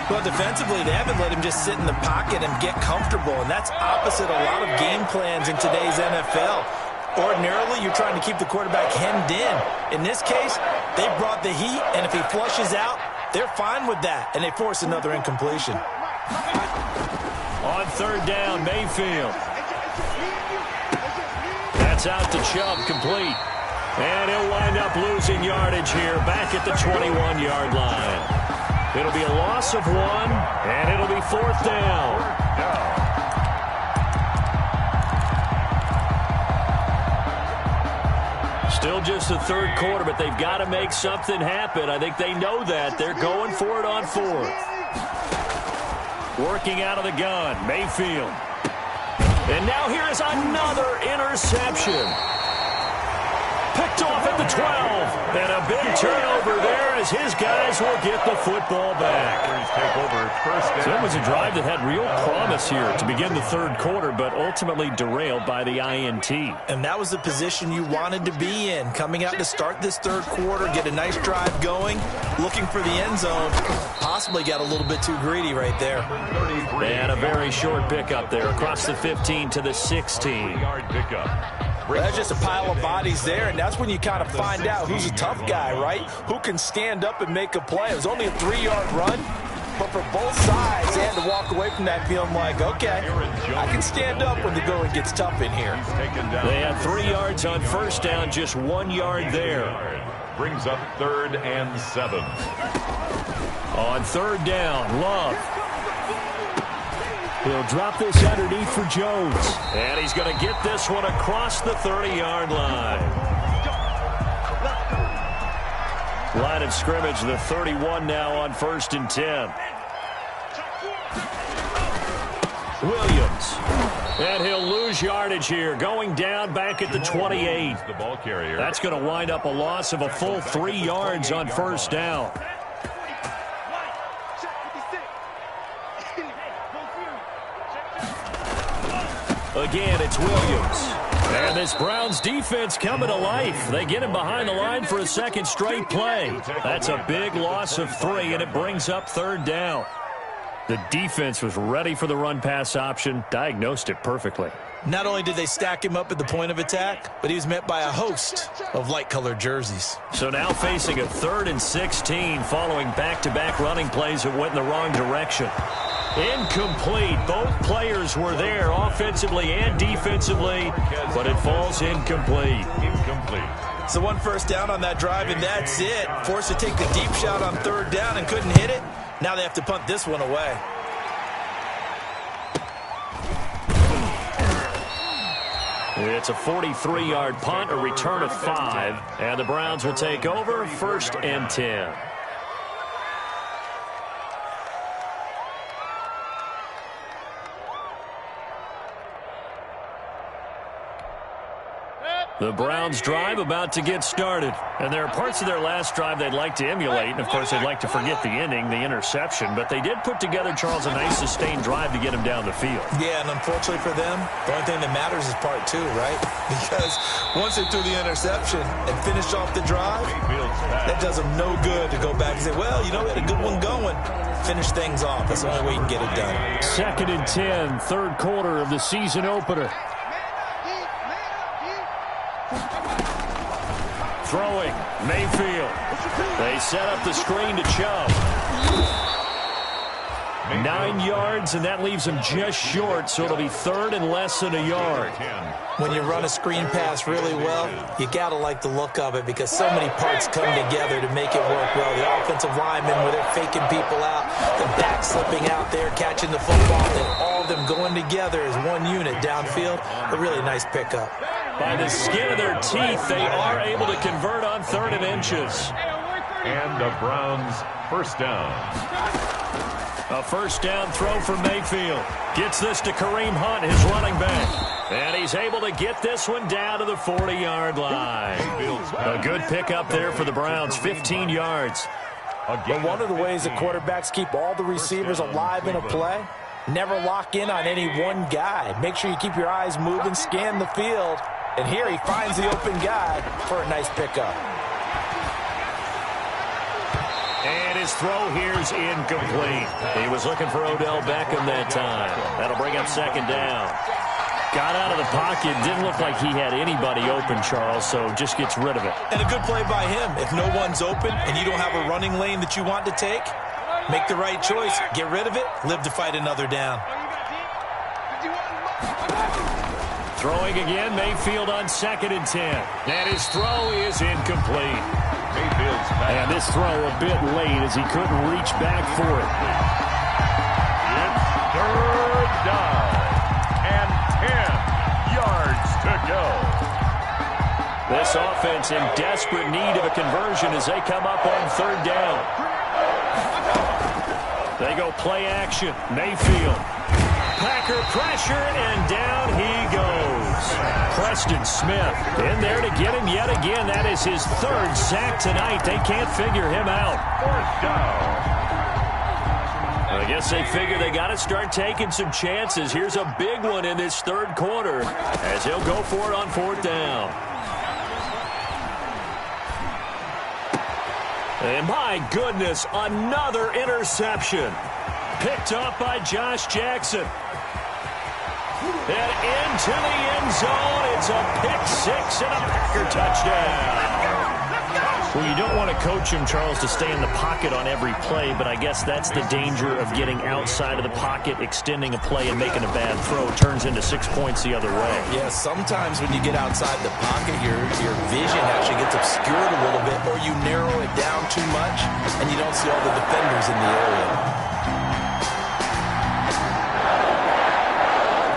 Well, defensively, they haven't let him just sit in the pocket and get comfortable, and that's opposite a lot of game plans in today's NFL. Ordinarily, you're trying to keep the quarterback hemmed in. In this case, they brought the heat, and if he flushes out, they're fine with that, and they force another incompletion. On 3rd down, Mayfield. That's out to Chubb, complete. And he'll wind up losing yardage here back at the 21-yard line. It'll be a loss of 1, and it'll be 4th down. Still just the 3rd quarter, but they've got to make something happen. I think they know that. They're going for it on 4th. Working out of the gun, Mayfield. And now here is another interception. Picked off at the 12. And a big turnover there as his guys will get the football back. So it was a drive that had real promise here to begin the 3rd quarter, but ultimately derailed by the INT. And that was the position you wanted to be in. Coming out to start this 3rd quarter, get a nice drive going, looking for the end zone. Possibly got a little bit too greedy right there. And a very short pickup there across the 15 to the 16. Well, that's just a pile of bodies there, and that's when you kind of find out who's a tough guy, right? Who can stand up and make a play. It was only a 3-yard run, but for both sides, they had to walk away from that feeling like, okay, I can stand up when the going gets tough in here. They had 3 yards on 1st down, just 1 yard there. Brings up 3rd and 7. On 3rd down, Love. He'll drop this underneath for Jones. And he's going to get this one across the 30-yard line. Line of scrimmage, the 31 now on 1st and 10. Williams. And he'll lose yardage here, going down back at the 28. The ball carrier. That's going to wind up a loss of a full 3 yards on 1st down. Again, it's Williams. And this Browns defense coming to life. They get him behind the line for a 2nd straight play. That's a big loss of 3, and it brings up 3rd down. The defense was ready for the run-pass option, diagnosed it perfectly. Not only did they stack him up at the point of attack, but he was met by a host of light-colored jerseys. So now facing a 3rd and 16 following back-to-back running plays that went in the wrong direction. Incomplete. Both players were there offensively and defensively, but it falls incomplete. So 1 first down on that drive, and that's it. Forced to take the deep shot on 3rd down and couldn't hit it. Now they have to punt this one away. It's a 43-yard punt, a return of 5, and the Browns will take over 1st and 10. The Browns' drive about to get started. And there are parts of their last drive they'd like to emulate. And, of course, they'd like to forget the ending, the interception. But they did put together, Charles, a nice sustained drive to get them down the field. Yeah, and unfortunately for them, the only thing that matters is part two, right? Because once they threw the interception and finished off the drive, that does them no good to go back and say, well, you know, we had a good one going. Finish things off. That's the only way you can get it done. 2nd and 10, third quarter of the season opener. Throwing, Mayfield. They set up the screen to Chubb. 9 yards, and that leaves him just short, so it'll be 3rd and less than a yard. When you run a screen pass really well, you got to like the look of it because so many parts come together to make it work well. The offensive linemen, where they're faking people out, the back slipping out there, catching the football, and all of them going together as one unit downfield. A really nice pickup. By the skin of their teeth, they are able to convert on 3rd and inches. And the Browns first down. A first down throw for Mayfield. Gets this to Kareem Hunt, his running back. And he's able to get this one down to the 40-yard line. A good pickup there for the Browns, 15 yards. But one of the ways that quarterbacks keep all the receivers alive in a play, never lock in on any one guy. Make sure you keep your eyes moving, scan the field. And here he finds the open guy for a nice pickup. And his throw here's incomplete. He was looking for Odell Beckham that time. That'll bring up 2nd down. Got out of the pocket. Didn't look like he had anybody open, Charles, so just gets rid of it. And a good play by him. If no one's open and you don't have a running lane that you want to take, make the right choice. Get rid of it. Live to fight another down. Throwing again, Mayfield on 2nd and 10. And his throw is incomplete. Mayfield's back. And this throw a bit late as he couldn't reach back for it. It's 3rd down and 10 yards to go. This offense in desperate need of a conversion as they come up on 3rd down. They go play action. Mayfield. Packer pressure, and down he goes. Preston Smith in there to get him yet again. That is his 3rd sack tonight. They can't figure him out. 4th down. I guess they figure they got to start taking some chances. Here's a big one in this 3rd quarter as he'll go for it on 4th down. And my goodness, another interception. Picked up by Josh Jackson. And into the end zone. It's a pick-6 and a Packer touchdown. Well, you don't want to coach him, Charles, to stay in the pocket on every play, but I guess that's the danger of getting outside of the pocket, extending a play, and making a bad throw. Turns into 6 points the other way. Yeah, sometimes when you get outside the pocket, your vision actually gets obscured a little bit, or you narrow it down too much, and you don't see all the defenders in the area.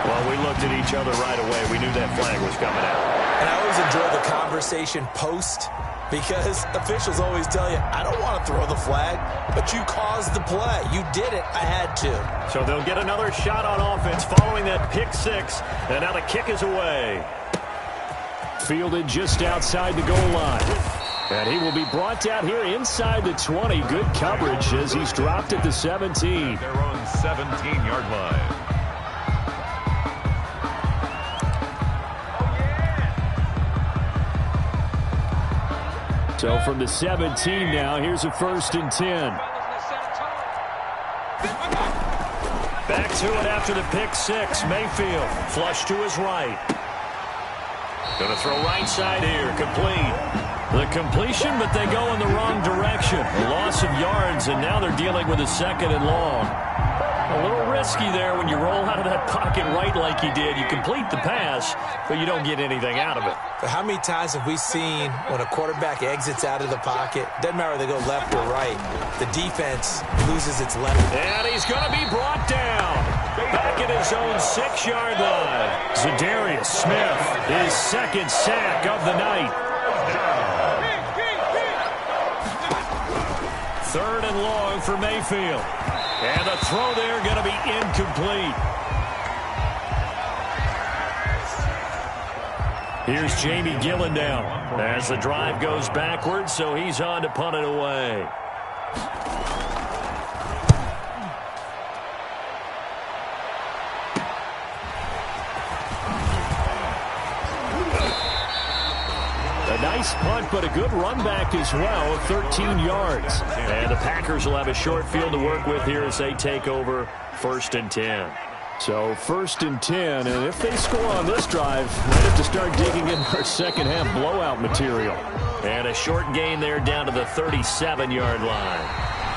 Well, we looked at each other right away. We knew that flag was coming out. And I always enjoy the conversation post, because officials always tell you, I don't want to throw the flag, but you caused the play. You did it. I had to. So they'll get another shot on offense following that pick-6, and now the kick is away. Fielded just outside the goal line. And he will be brought down here inside the 20. Good coverage as he's dropped at the 17. Their own 17-yard line. So from the 17 now, here's a 1st and 10. Back to it after the pick-6. Mayfield flush to his right. Going to throw right side here. Complete. The completion, but they go in the wrong direction. A loss of yards, and now they're dealing with a 2nd and long. A little risky there when you roll out of that pocket right like he did. You complete the pass, but you don't get anything out of it. How many times have we seen when a quarterback exits out of the pocket, doesn't matter whether they go left or right, the defense loses its level. And he's going to be brought down. Back at his own 6-yard line. Zadarius Smith, his 2nd sack of the night. 3rd and long for Mayfield. And the throw there going to be incomplete. Here's Jamie Gillen down as the drive goes backwards, so he's on to punt it away. A nice punt, but a good run back as well of 13 yards. And the Packers will have a short field to work with here as they take over 1st and 10. So 1st and 10, and if they score on this drive, they have to start digging in their second half blowout material. And a short gain there down to the 37-yard line.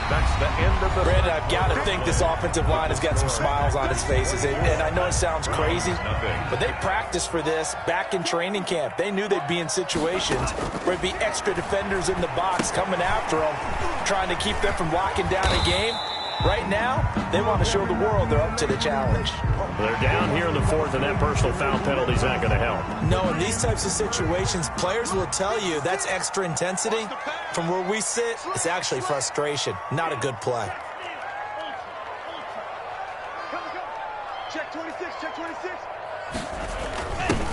That's the end of the... Brandon, I've got to think this offensive line has got some smiles on its faces. And I know it sounds crazy, but they practiced for this back in training camp. They knew they'd be in situations where there'd be extra defenders in the box coming after them, trying to keep them from locking down a game. Right now, they want to show the world they're up to the challenge. They're down here in the 4th, and that personal foul penalty is not going to help. No, in these types of situations, players will tell you that's extra intensity. From where we sit, it's actually frustration, not a good play. Check 26, check 26.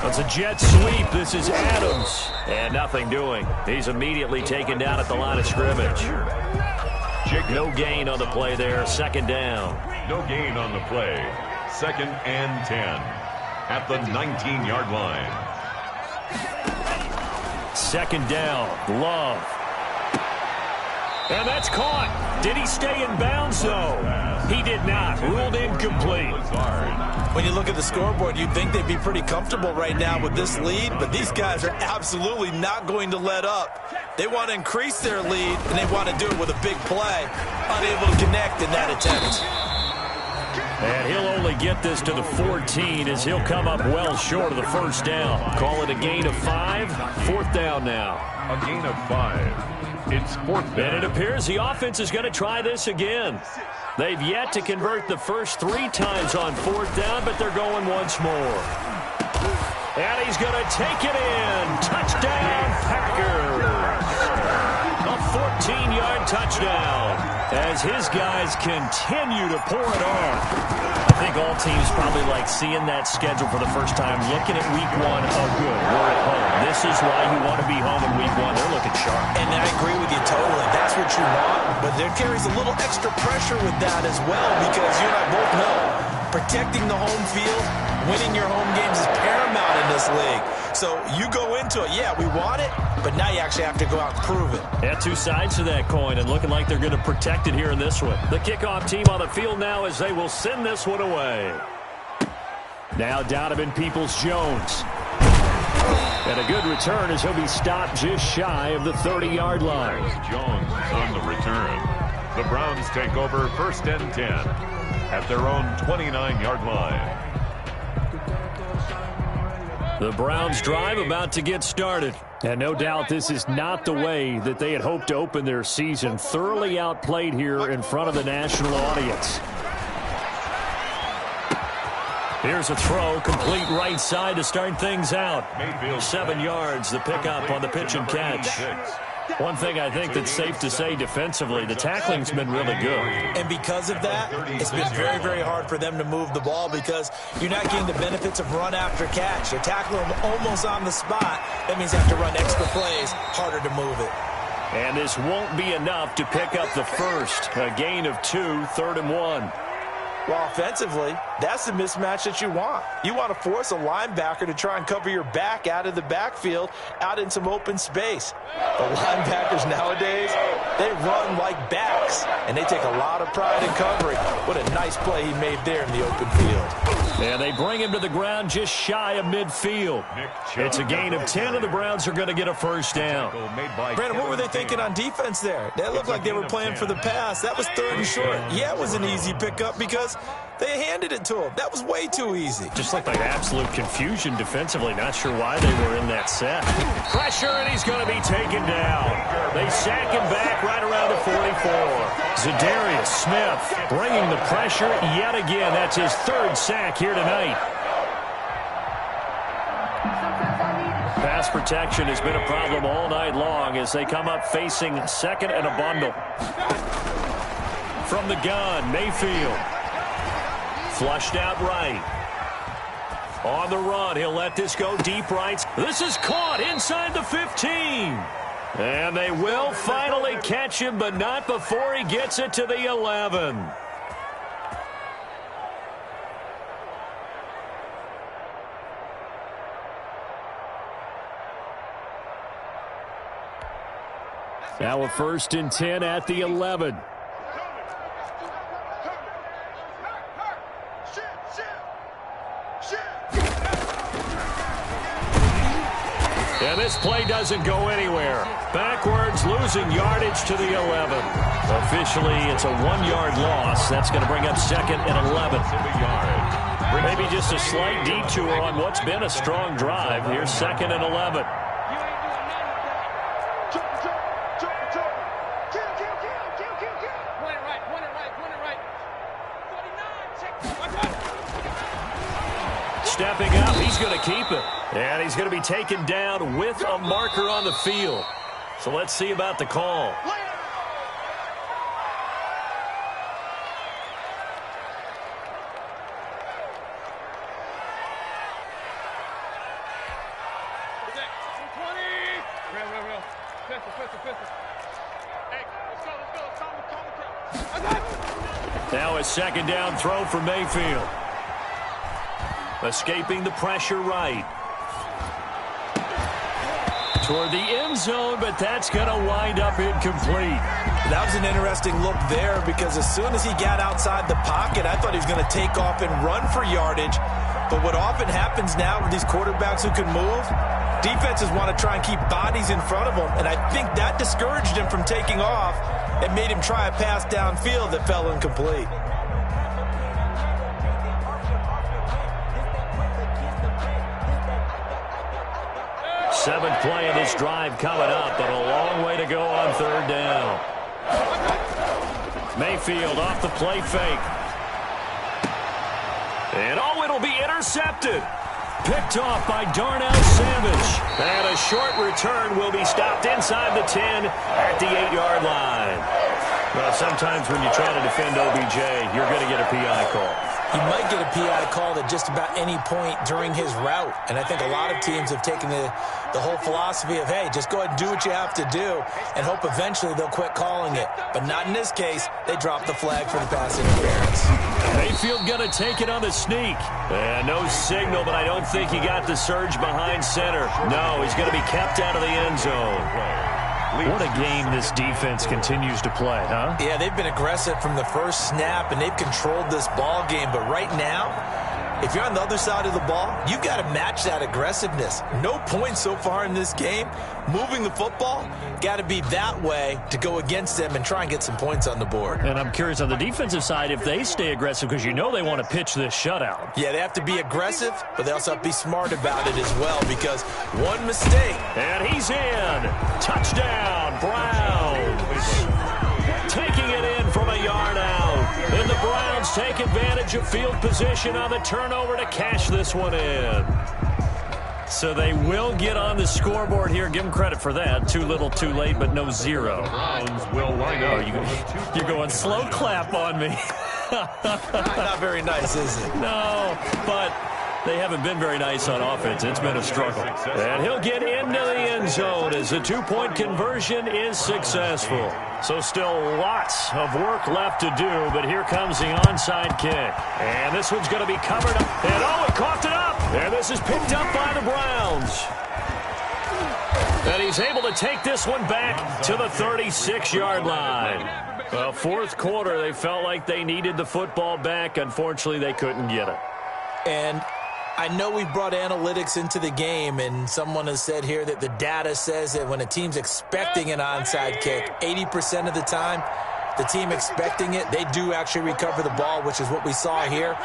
It's a jet sweep. This is Adams. And nothing doing. He's immediately taken down at the line of scrimmage. No gain on the play there. 2nd down. No gain on the play. 2nd and 10 at the 19-yard line. 2nd down. Love. And that's caught. Did he stay in bounds, though? He did not. Ruled incomplete. When you look at the scoreboard, you'd think they'd be pretty comfortable right now with this lead, but these guys are absolutely not going to let up. They want to increase their lead, and they want to do it with a big play. Unable to connect in that attempt. And he'll only get this to the 14 as he'll come up well short of the 1st down. Call it a gain of 5. 4th down now. A gain of 5. It's 4th down. And it appears the offense is going to try this again. They've yet to convert the first 3 times on 4th down, but they're going once more. And he's going to take it in. Touchdown, Packers. A 14-yard touchdown as his guys continue to pour it on. I think all teams probably like seeing that schedule for the first time, looking at week 1. Oh, good, we're at home. This is why you want to be home in week 1. They're looking sharp. And I agree with you totally. That's what you want. But there carries a little extra pressure with that as well, because you and I both know protecting the home field, winning your home games is paramount in this league. So you go into it, yeah, we want it, but now you actually have to go out and prove it. Yeah, 2 sides to that coin, and looking like they're going to protect it here in this one. The kickoff team on the field now as they will send this one away. Now Donovan Peoples-Jones. And a good return as he'll be stopped just shy of the 30-yard line. Jones on the return. The Browns take over 1st and 10 at their own 29-yard line. The Browns drive about to get started. And no doubt this is not the way that they had hoped to open their season. Thoroughly outplayed here in front of the national audience. Here's a throw, complete right side to start things out. 7 yards, the pickup on the pitch and catch. One thing I think that's safe to say defensively, the tackling's been really good. And because of that, it's been very, very hard for them to move the ball because you're not getting the benefits of run after catch. You're tackling them almost on the spot. That means you have to run extra plays, harder to move it. And this won't be enough to pick up the first. A gain of 2, 3rd and 1. Well, offensively, that's the mismatch that you want. You want to force a linebacker to try and cover your back out of the backfield, out in some open space. The linebackers nowadays, they run like backs, and they take a lot of pride in covering. What a nice play he made there in the open field. And they bring him to the ground just shy of midfield. It's a gain of 10, and the Browns are going to get a 1st down. Brandon, what were they thinking on defense there? They looked like they were playing for the pass. That was 3rd and short. Yeah, it was an easy pickup because they handed it to him. That was way too easy. Just looked like absolute confusion defensively. Not sure why they were in that set. Pressure, and he's going to be taken down. They sack him back right around the 44. Zadarius Smith bringing the pressure yet again. That's his 3rd sack here tonight. Pass protection has been a problem all night long as they come up facing 2nd and a bundle. From the gun, Mayfield. Flushed out right. On the run, he'll let this go deep right. This is caught inside the 15. And they will finally catch him, but not before he gets it to the 11. Now a 1st and 10 at the 11. And this play doesn't go anywhere. Backwards, losing yardage to the 11. Officially, it's a 1-yard loss. That's going to bring up 2nd and 11. Maybe just a slight detour on what's been a strong drive. Here's 2nd and 11. Stepping up, he's going to keep it. And he's going to be taken down with a marker on the field. So let's see about the call. Now a 2nd down throw for Mayfield. Escaping the pressure right. Toward the end zone, but that's going to wind up incomplete. That was an interesting look there because as soon as he got outside the pocket, I thought he was going to take off and run for yardage. But what often happens now with these quarterbacks who can move, defenses want to try and keep bodies in front of them, and I think that discouraged him from taking off and made him try a pass downfield that fell incomplete. Seventh play of this drive coming up, but a long way to go on 3rd down. Mayfield off the play fake. And it'll be intercepted. Picked off by Darnell Savage. And a short return will be stopped inside the 10 at the 8-yard line. Well, sometimes when you try to defend OBJ, you're going to get a PI call. You might get a PI called at just about any point during his route. And I think a lot of teams have taken the whole philosophy of, hey, just go ahead and do what you have to do and hope eventually they'll quit calling it. But not in this case. They dropped the flag for the pass interference. Mayfield going to take it on the sneak. And no signal, but I don't think he got the surge behind center. No, he's going to be kept out of the end zone. What a game this defense continues to play, huh? Yeah, they've been aggressive from the first snap, and they've controlled this ball game. But right now, if you're on the other side of the ball, you've got to match that aggressiveness. No points so far in this game. Moving the football, got to be that way to go against them and try and get some points on the board. And I'm curious on the defensive side if they stay aggressive because you know they want to pitch this shutout. Yeah, they have to be aggressive, but they also have to be smart about it as well because one mistake. And he's in. Touchdown, Browns. Taking it in from a yard out. And the Browns take advantage of field position on the turnover to cash this one in. So they will get on the scoreboard here. Give them credit for that. Too little, too late, but no zero. Browns will line up. You're going slow clap on me. Not very nice, is it? No, but they haven't been very nice on offense. It's been a struggle. And he'll get into the end zone as the 2-point conversion is successful. So still lots of work left to do, but here comes the onside kick. And this one's going to be covered up. And it coughed it up. And this is picked up by the Browns. And he's able to take this one back to the 36-yard line. Well, 4th quarter, they felt like they needed the football back. Unfortunately, they couldn't get it. And I know we brought analytics into the game, and someone has said here that the data says that when a team's expecting an onside kick, 80% of the time, the team expecting it, they do actually recover the ball, which is what we saw here.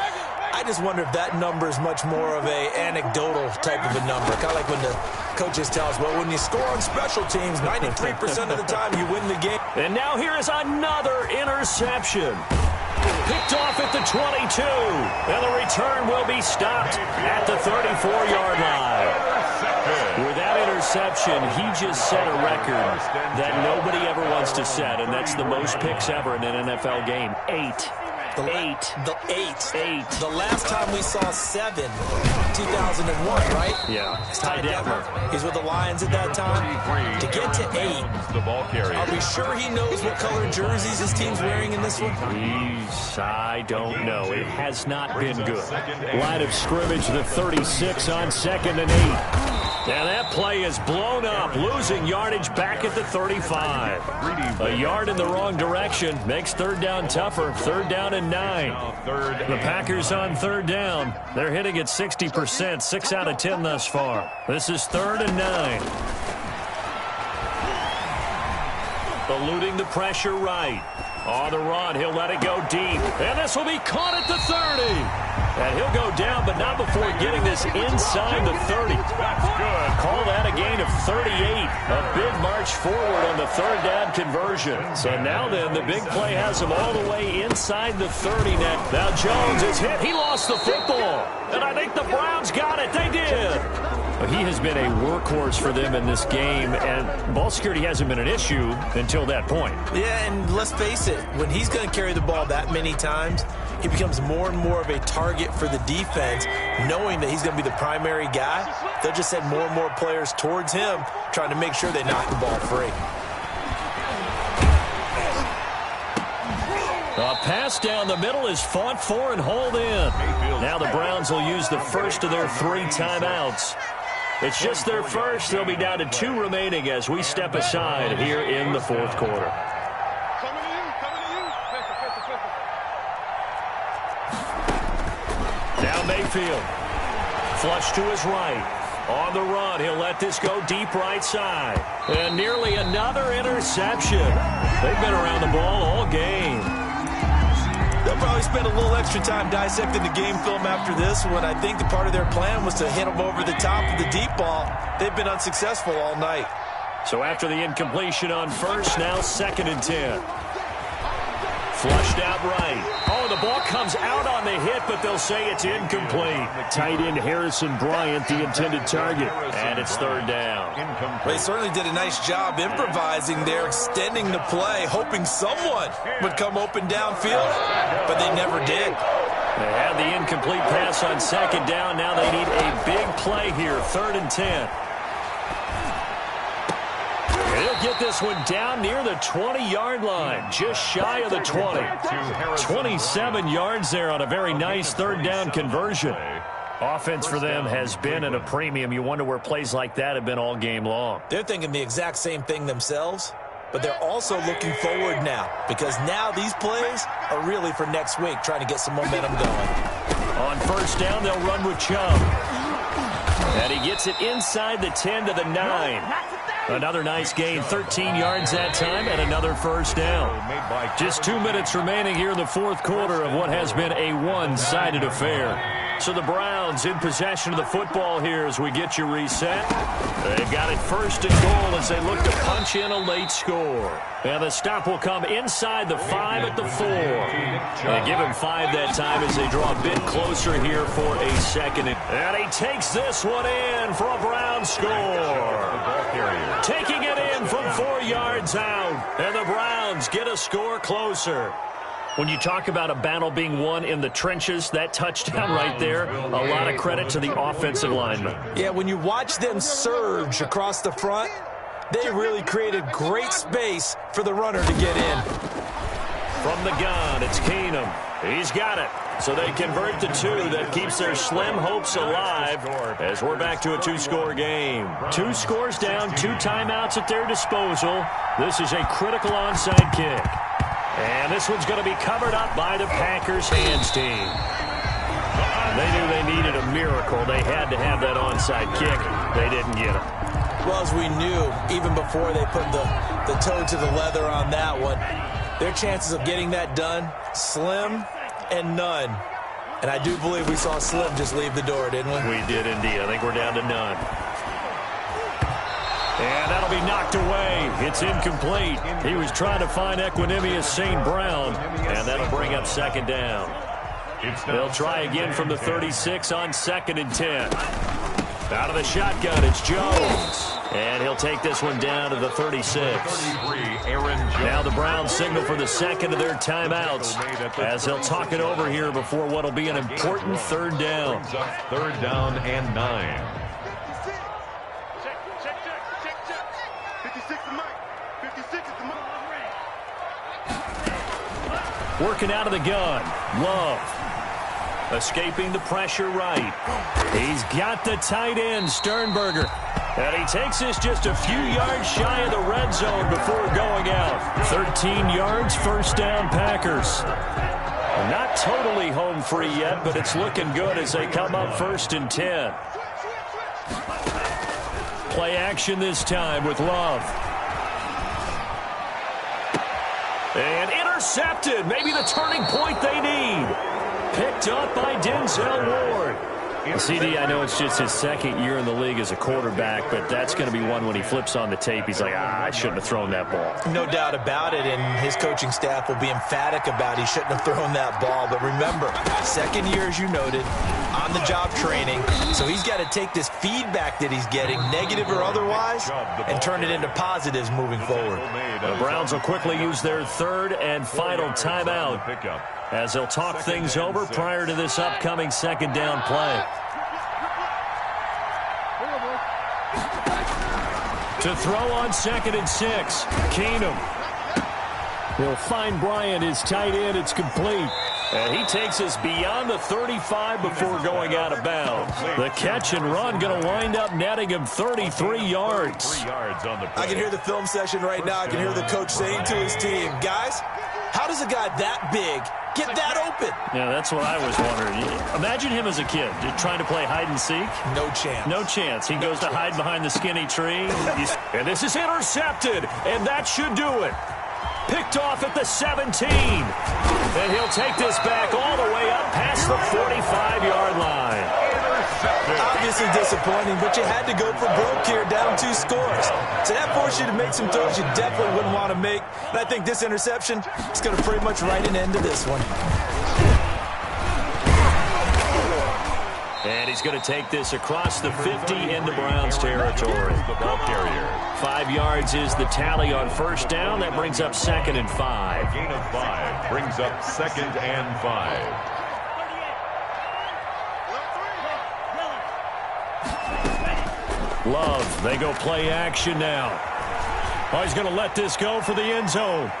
I just wonder if that number is much more of a anecdotal type of a number. Kind of like when the coaches tell us, well, when you score on special teams, 93% of the time you win the game. And now here is another interception. Picked off at the 22. And the return will be stopped at the 34-yard line. With that interception, he just set a record that nobody ever wants to set, and that's the most picks ever in an NFL game, 8. Eight. The last time we saw 7, 2001, right? Yeah. It's Ty Detmer. He's with the Lions at that time. To get to 8, The ball carrier. are we sure he knows what color jerseys his team's wearing in this one? I don't know. It has not been good. Line of scrimmage, the 36 on 2nd and 8. And that play is blown up, losing yardage back at the 35. A yard in the wrong direction makes 3rd down tougher. 3rd down and 9. The Packers on 3rd down. They're hitting at 60%, 6 out of 10 thus far. This is 3rd and 9. Eluding the pressure right. On the run, he'll let it go deep. And this will be caught at the 30. And he'll go down, but not before getting this inside the 30. That's good. Call that a gain of 38. A big march forward on the 3rd down conversion. So now then, the big play has him all the way inside the 30 net. Now Jones is hit. He lost the football. And I think the Browns got it. They did. He has been a workhorse for them in this game, and ball security hasn't been an issue until that point. Yeah, and let's face it, when he's going to carry the ball that many times, he becomes more and more of a target for the defense, knowing that he's going to be the primary guy. They'll just send more and more players towards him, trying to make sure they knock the ball free. A pass down the middle is fought for and hauled in. Now the Browns will use the first of their 3 timeouts. It's just their first. They'll be down to 2 remaining as we step aside here in the 4th quarter. Now Mayfield. Flush to his right. On the run, he'll let this go deep right side. And nearly another interception. They've been around the ball all game. They'll probably spend a little extra time dissecting the game film after this one. I think the part of their plan was to hit them over the top of the deep ball. They've been unsuccessful all night. So after the incompletion on first, now 2nd and 10. Flushed out right. Oh, the ball comes out on the hit, but they'll say it's incomplete. Tight end Harrison Bryant, the intended target. And it's 3rd down. Well, they certainly did a nice job improvising there, extending the play, hoping someone would come open downfield, but they never did. They had the incomplete pass on 2nd down. Now they need a big play here, 3rd and 10. He'll get this one down near the 20-yard line, just shy of the 20. 27 yards there on a very nice 3rd down conversion. Offense for them has been at a premium. You wonder where plays like that have been all game long. They're thinking the exact same thing themselves, but they're also looking forward now, because now these plays are really for next week, trying to get some momentum going. On 1st down, they'll run with Chubb. And he gets it inside the 10 to the 9. Another nice gain, 13 yards that time, and another 1st down. Just 2 minutes remaining here in the 4th quarter of what has been a one-sided affair. So the Browns in possession of the football here as we get you reset. They've got it 1st and goal as they look to punch in a late score. And the stop will come inside the 5 at the 4. They give him 5 that time as they draw a bit closer here for a 2nd. And he takes this one in for a Brown score. Taking it in from 4 yards out. And the Browns get a score closer. When you talk about a battle being won in the trenches, that touchdown right there, a lot of credit to the offensive linemen. Yeah, when you watch them surge across the front, they really created great space for the runner to get in. From the gun, it's Keenum. He's got it. So they convert the 2 that keeps their slim hopes alive as we're back to a 2-score game. 2 scores down, 2 timeouts at their disposal. This is a critical onside kick. And this one's going to be covered up by the Packers hands team. They knew they needed a miracle. They had to have that onside kick. They didn't get it. Well, as we knew, even before they put the toe to the leather on that one, their chances of getting that done, slim and none. And I do believe we saw Slim just leave the door, didn't we? We did indeed. I think we're down to none. And that'll be knocked away. It's incomplete. He was trying to find Equanimous St. Brown, and that'll bring up 2nd down. They'll try again from the 36 on 2nd and 10. Out of the shotgun, it's Jones. And he'll take this one down to the 36. Now the Browns signal for the second of their timeouts as he'll talk it over here before what will be an important third down. Third down and 9. Check. 56 is Mike. 56 is the Mike. Working out of the gun. Love. Escaping the pressure right. He's got the tight end, Sternberger. And he takes this just a few yards shy of the red zone before going out. 13 yards, first down Packers. Not totally home free yet, but it's looking good as they come up 1st and 10. Play action this time with Love. And intercepted. Maybe the turning point they need. Picked up by Denzel Ward. CD, I know it's just his second year in the league as a quarterback, but that's going to be one when he flips on the tape. He's like, I shouldn't have thrown that ball. No doubt about it, and his coaching staff will be emphatic about he shouldn't have thrown that ball. But remember, second year, as you noted, on-the-job training, so he's got to take this feedback that he's getting, negative or otherwise, and turn it into positives moving forward. The Browns will quickly use their third and final timeout as they'll talk things over prior to this upcoming second down play. To throw on 2nd and 6, Keenum. He'll find Bryant, his tight end. It's complete. And he takes us beyond the 35 before going out of bounds. The catch and run going to wind up netting him 33 yards. I can hear the film session right now. I can hear the coach saying to his team, guys, how does a guy that big get that open? Yeah, that's what I was wondering. Imagine him as a kid trying to play hide and seek. No chance. No chance. He goes to hide behind the skinny tree. And this is intercepted. And that should do it. Picked off at the 17. And he'll take this back all the way up past the 45-yard line. Obviously disappointing, but you had to go for broke here, down 2 scores. So that forced you to make some throws you definitely wouldn't want to make. And I think this interception is going to pretty much write an end to this one. And he's going to take this across the 50 into Browns territory. 5 yards is the tally on first down. That brings up 2nd and 5. Gain of 5 brings up 2nd and 5. Love, they go play action now. Oh, he's going to let this go for the end zone.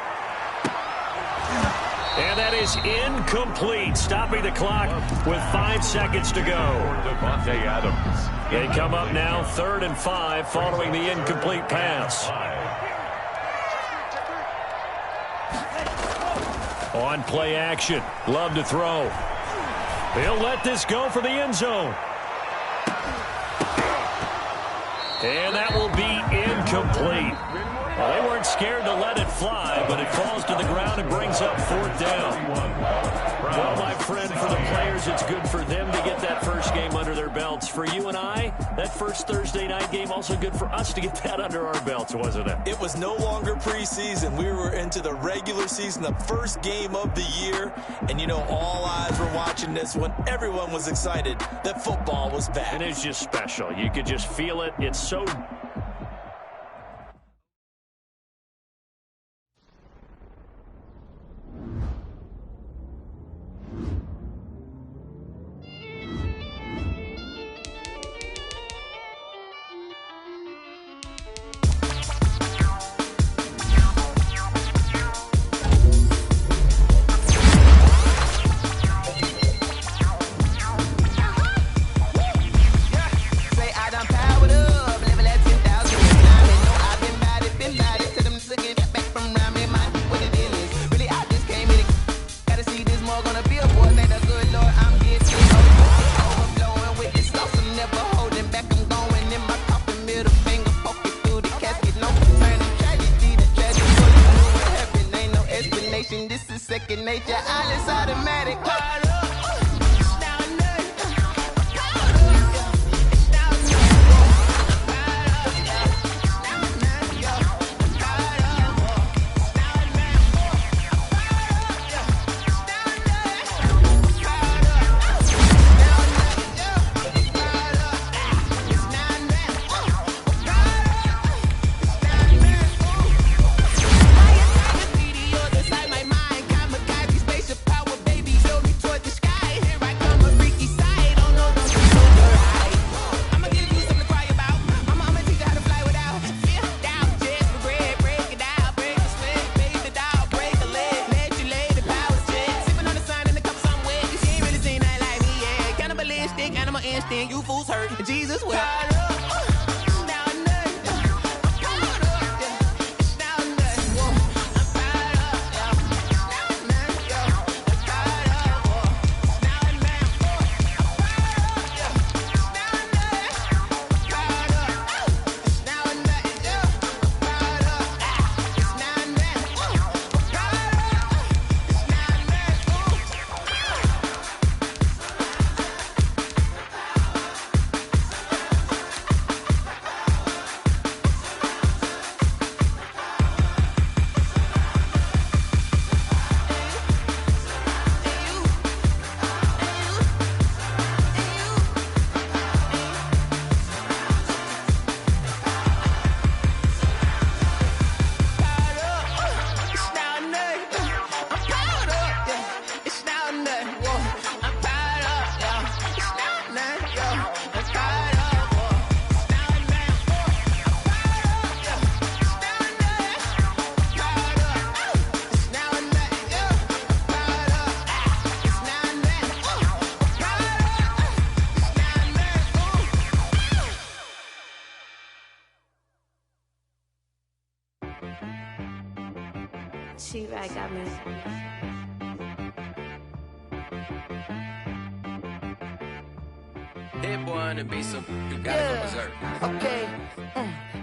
And that is incomplete, stopping the clock with 5 seconds to go. Devontae Adams. They come up now 3rd and 5 following the incomplete pass. On play action, Love to throw. He'll let this go for the end zone. And that will be incomplete. Well, they weren't scared to let it fly, but it falls to the ground and brings up 4th down. Well, my friend, for the players, it's good for them to get that first game under their belts. For you and I, that first Thursday night game, also good for us to get that under our belts, wasn't it? It was no longer preseason. We were into the regular season, the first game of the year. And, you know, all eyes were watching this one. Everyone was excited that football was back. And it's just special. You could just feel it. It's so... She-Rag got me. Hit one and be some. You gotta go berserk. Okay.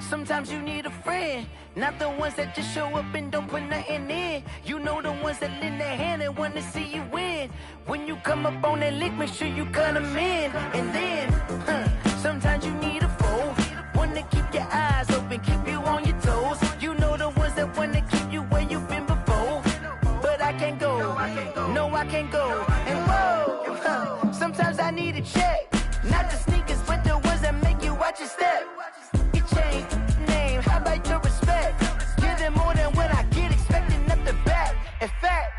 Sometimes you need a friend, not the ones that just show up and don't put nothing in. You know the ones that lend their hand and want to see you win. When you come up on that lick, make sure you cut them in. And then, sometimes you need a foe, one to keep your eyes open, keep you on your toes. You know the ones that want to keep you where you've been before. But I can't go, no I can't go. And whoa, sometimes I need a check, not the sneakers, but the ones that make you watch your step. Change name, how about your respect? Give them more than what I get, expecting up the back. In fact,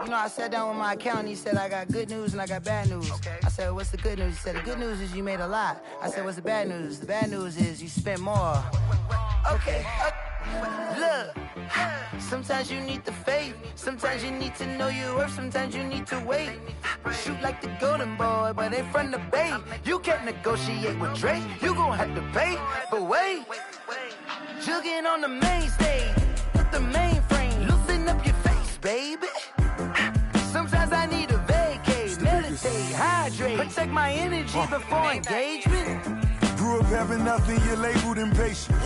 you know, I sat down with my accountant, he said I got good news and I got bad news. I said, what's the good news? He said, the good news is you made a lot. I said, what's the bad news? The bad news is you spent more. Okay, look, sometimes you need the faith, sometimes you need to know your worth, sometimes you need to wait. Shoot like the golden boy, but ain't from the bay. You can't negotiate with Drake, you gon' have to pay. But wait, jugging on the main stage, with the mainframe, loosen up your face, baby. Sometimes I need a vacate, meditate, hydrate, protect my energy before engagement. Grew up having nothing, you're labeled impatient.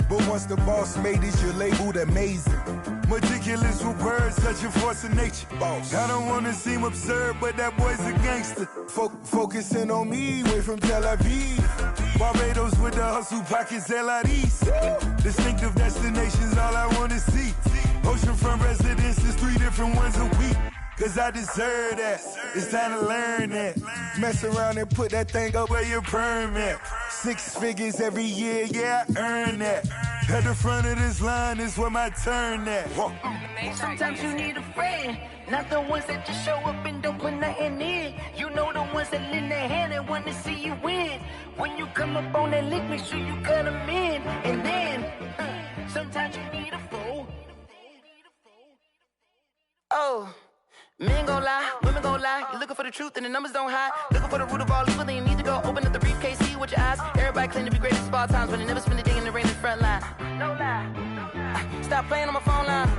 But once the boss made it, you're labeled amazing. Meticulous with words, such a force of nature. I don't wanna seem absurd, but that boy's a gangster. Focusing on me, way from Tel Aviv. Barbados with the hustle pockets, LIDs. Distinctive destinations, all I wanna see. Oceanfront residences, 3 different ones a week. Cause I deserve that, it's time to learn that. Mess around and put that thing up where your permit. 6 figures every year, yeah, I earn that. At the front of this line is where my turn at. Sometimes you need a friend, not the ones that just show up and don't put nothing in. You know the ones that lend their hand and want to see you win. When you come up on that lick, make sure you cut them in. And then, sometimes you need a foe. Oh. Men gon' lie, women gon' lie. You're looking for the truth and the numbers don't hide. Looking for the root of all evil, then you need to go open up the briefcase, see with your eyes. Everybody claim to be great at all times, but they never spend a day in the rain in the front line. No lie. Stop playing on my phone line.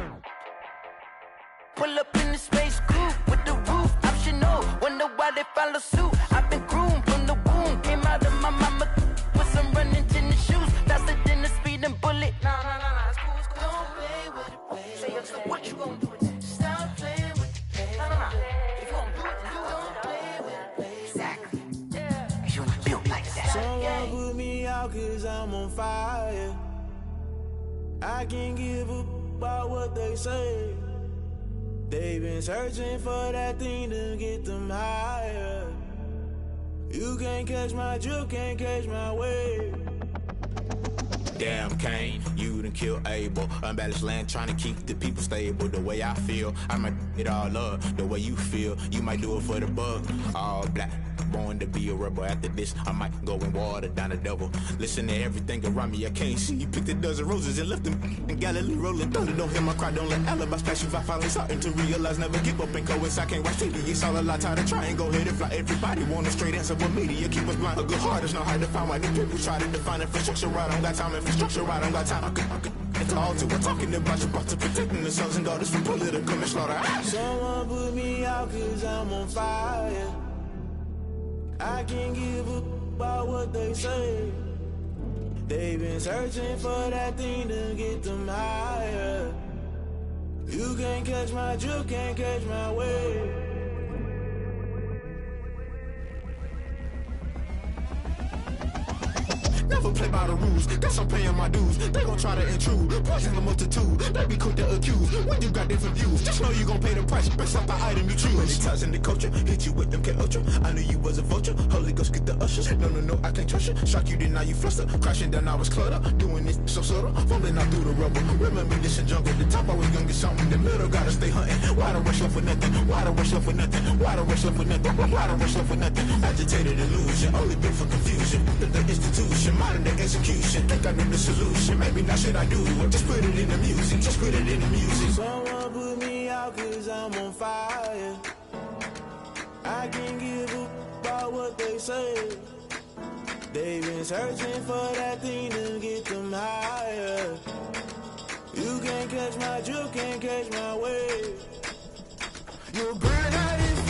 Pull up in the space coupe with the roof optional. Wonder why they follow suit. I've been groomed from the womb. Came out of my mama with some running tennis shoes. Faster than the speeding bullet. No, it's cool, it's cool. Don't play with it, play. Say so what you gon' do? Stop playing. Someone put me out cause I'm on fire. I can't give up about what they say. They've been searching for that thing to get them higher. You can't catch my drift, can't catch my wave. Damn Kane, you done killed Abel. Unbalanced land trying to keep the people stable. The way I feel, I might it all up. The way you feel, you might do it for the bug. All black, born to be a rebel. After this, I might go and water down the devil. Listen to everything around me, I can't see. You picked a dozen roses and left them in Galilee rolling thunder. Don't hear my cry, don't let alibis flash. If I finally starting to realize, never give up and go inside. Can't watch TV, it's all a lot. Tired of trying, go ahead and fly. Everybody want a straight answer, but media keep us blind. A good heart is not hard to find. Why do people try to define infrastructure right? I don't got time, infrastructure right, I don't got time. I could it's all to we're talking about your to protecting the sons and daughters from political and slaughter. Someone put me out cause I'm on fire. I can't give up about what they say. They've been searching for that thing to get them higher. You can't catch my drift, can't catch my wave. Never play by the rules, guess I'm paying my dues. They gon' try to intrude, poison the multitude. They be quick to accuse, when you got different views. Just know you gon' pay the price, based off the item you choose. Many times in the culture, hit you with them K Ultra. I knew you was a vulture, Holy Ghost get the ushers. No, I can't trust you. Shock you, then now you fluster. Crashing down, I was cluttered. Doing this so subtle, fumbling out through the rubble. Remember this in jungle, the top I was gonna get something. In the middle, gotta stay hunting. Why the rush left for nothing? Why the rush left for nothing? Why the rush left for nothing? Why the rush left for nothing? Agitated illusion, only built for confusion. The institution, modern day execution. Think I know the solution. Maybe not should I do it? Just put it in the music. Just put it in the music. Someone put me out cause I'm on fire. I can't give up about what they say. They've been searching for that thing to get them higher. You You can't catch my wave. You'll burn out in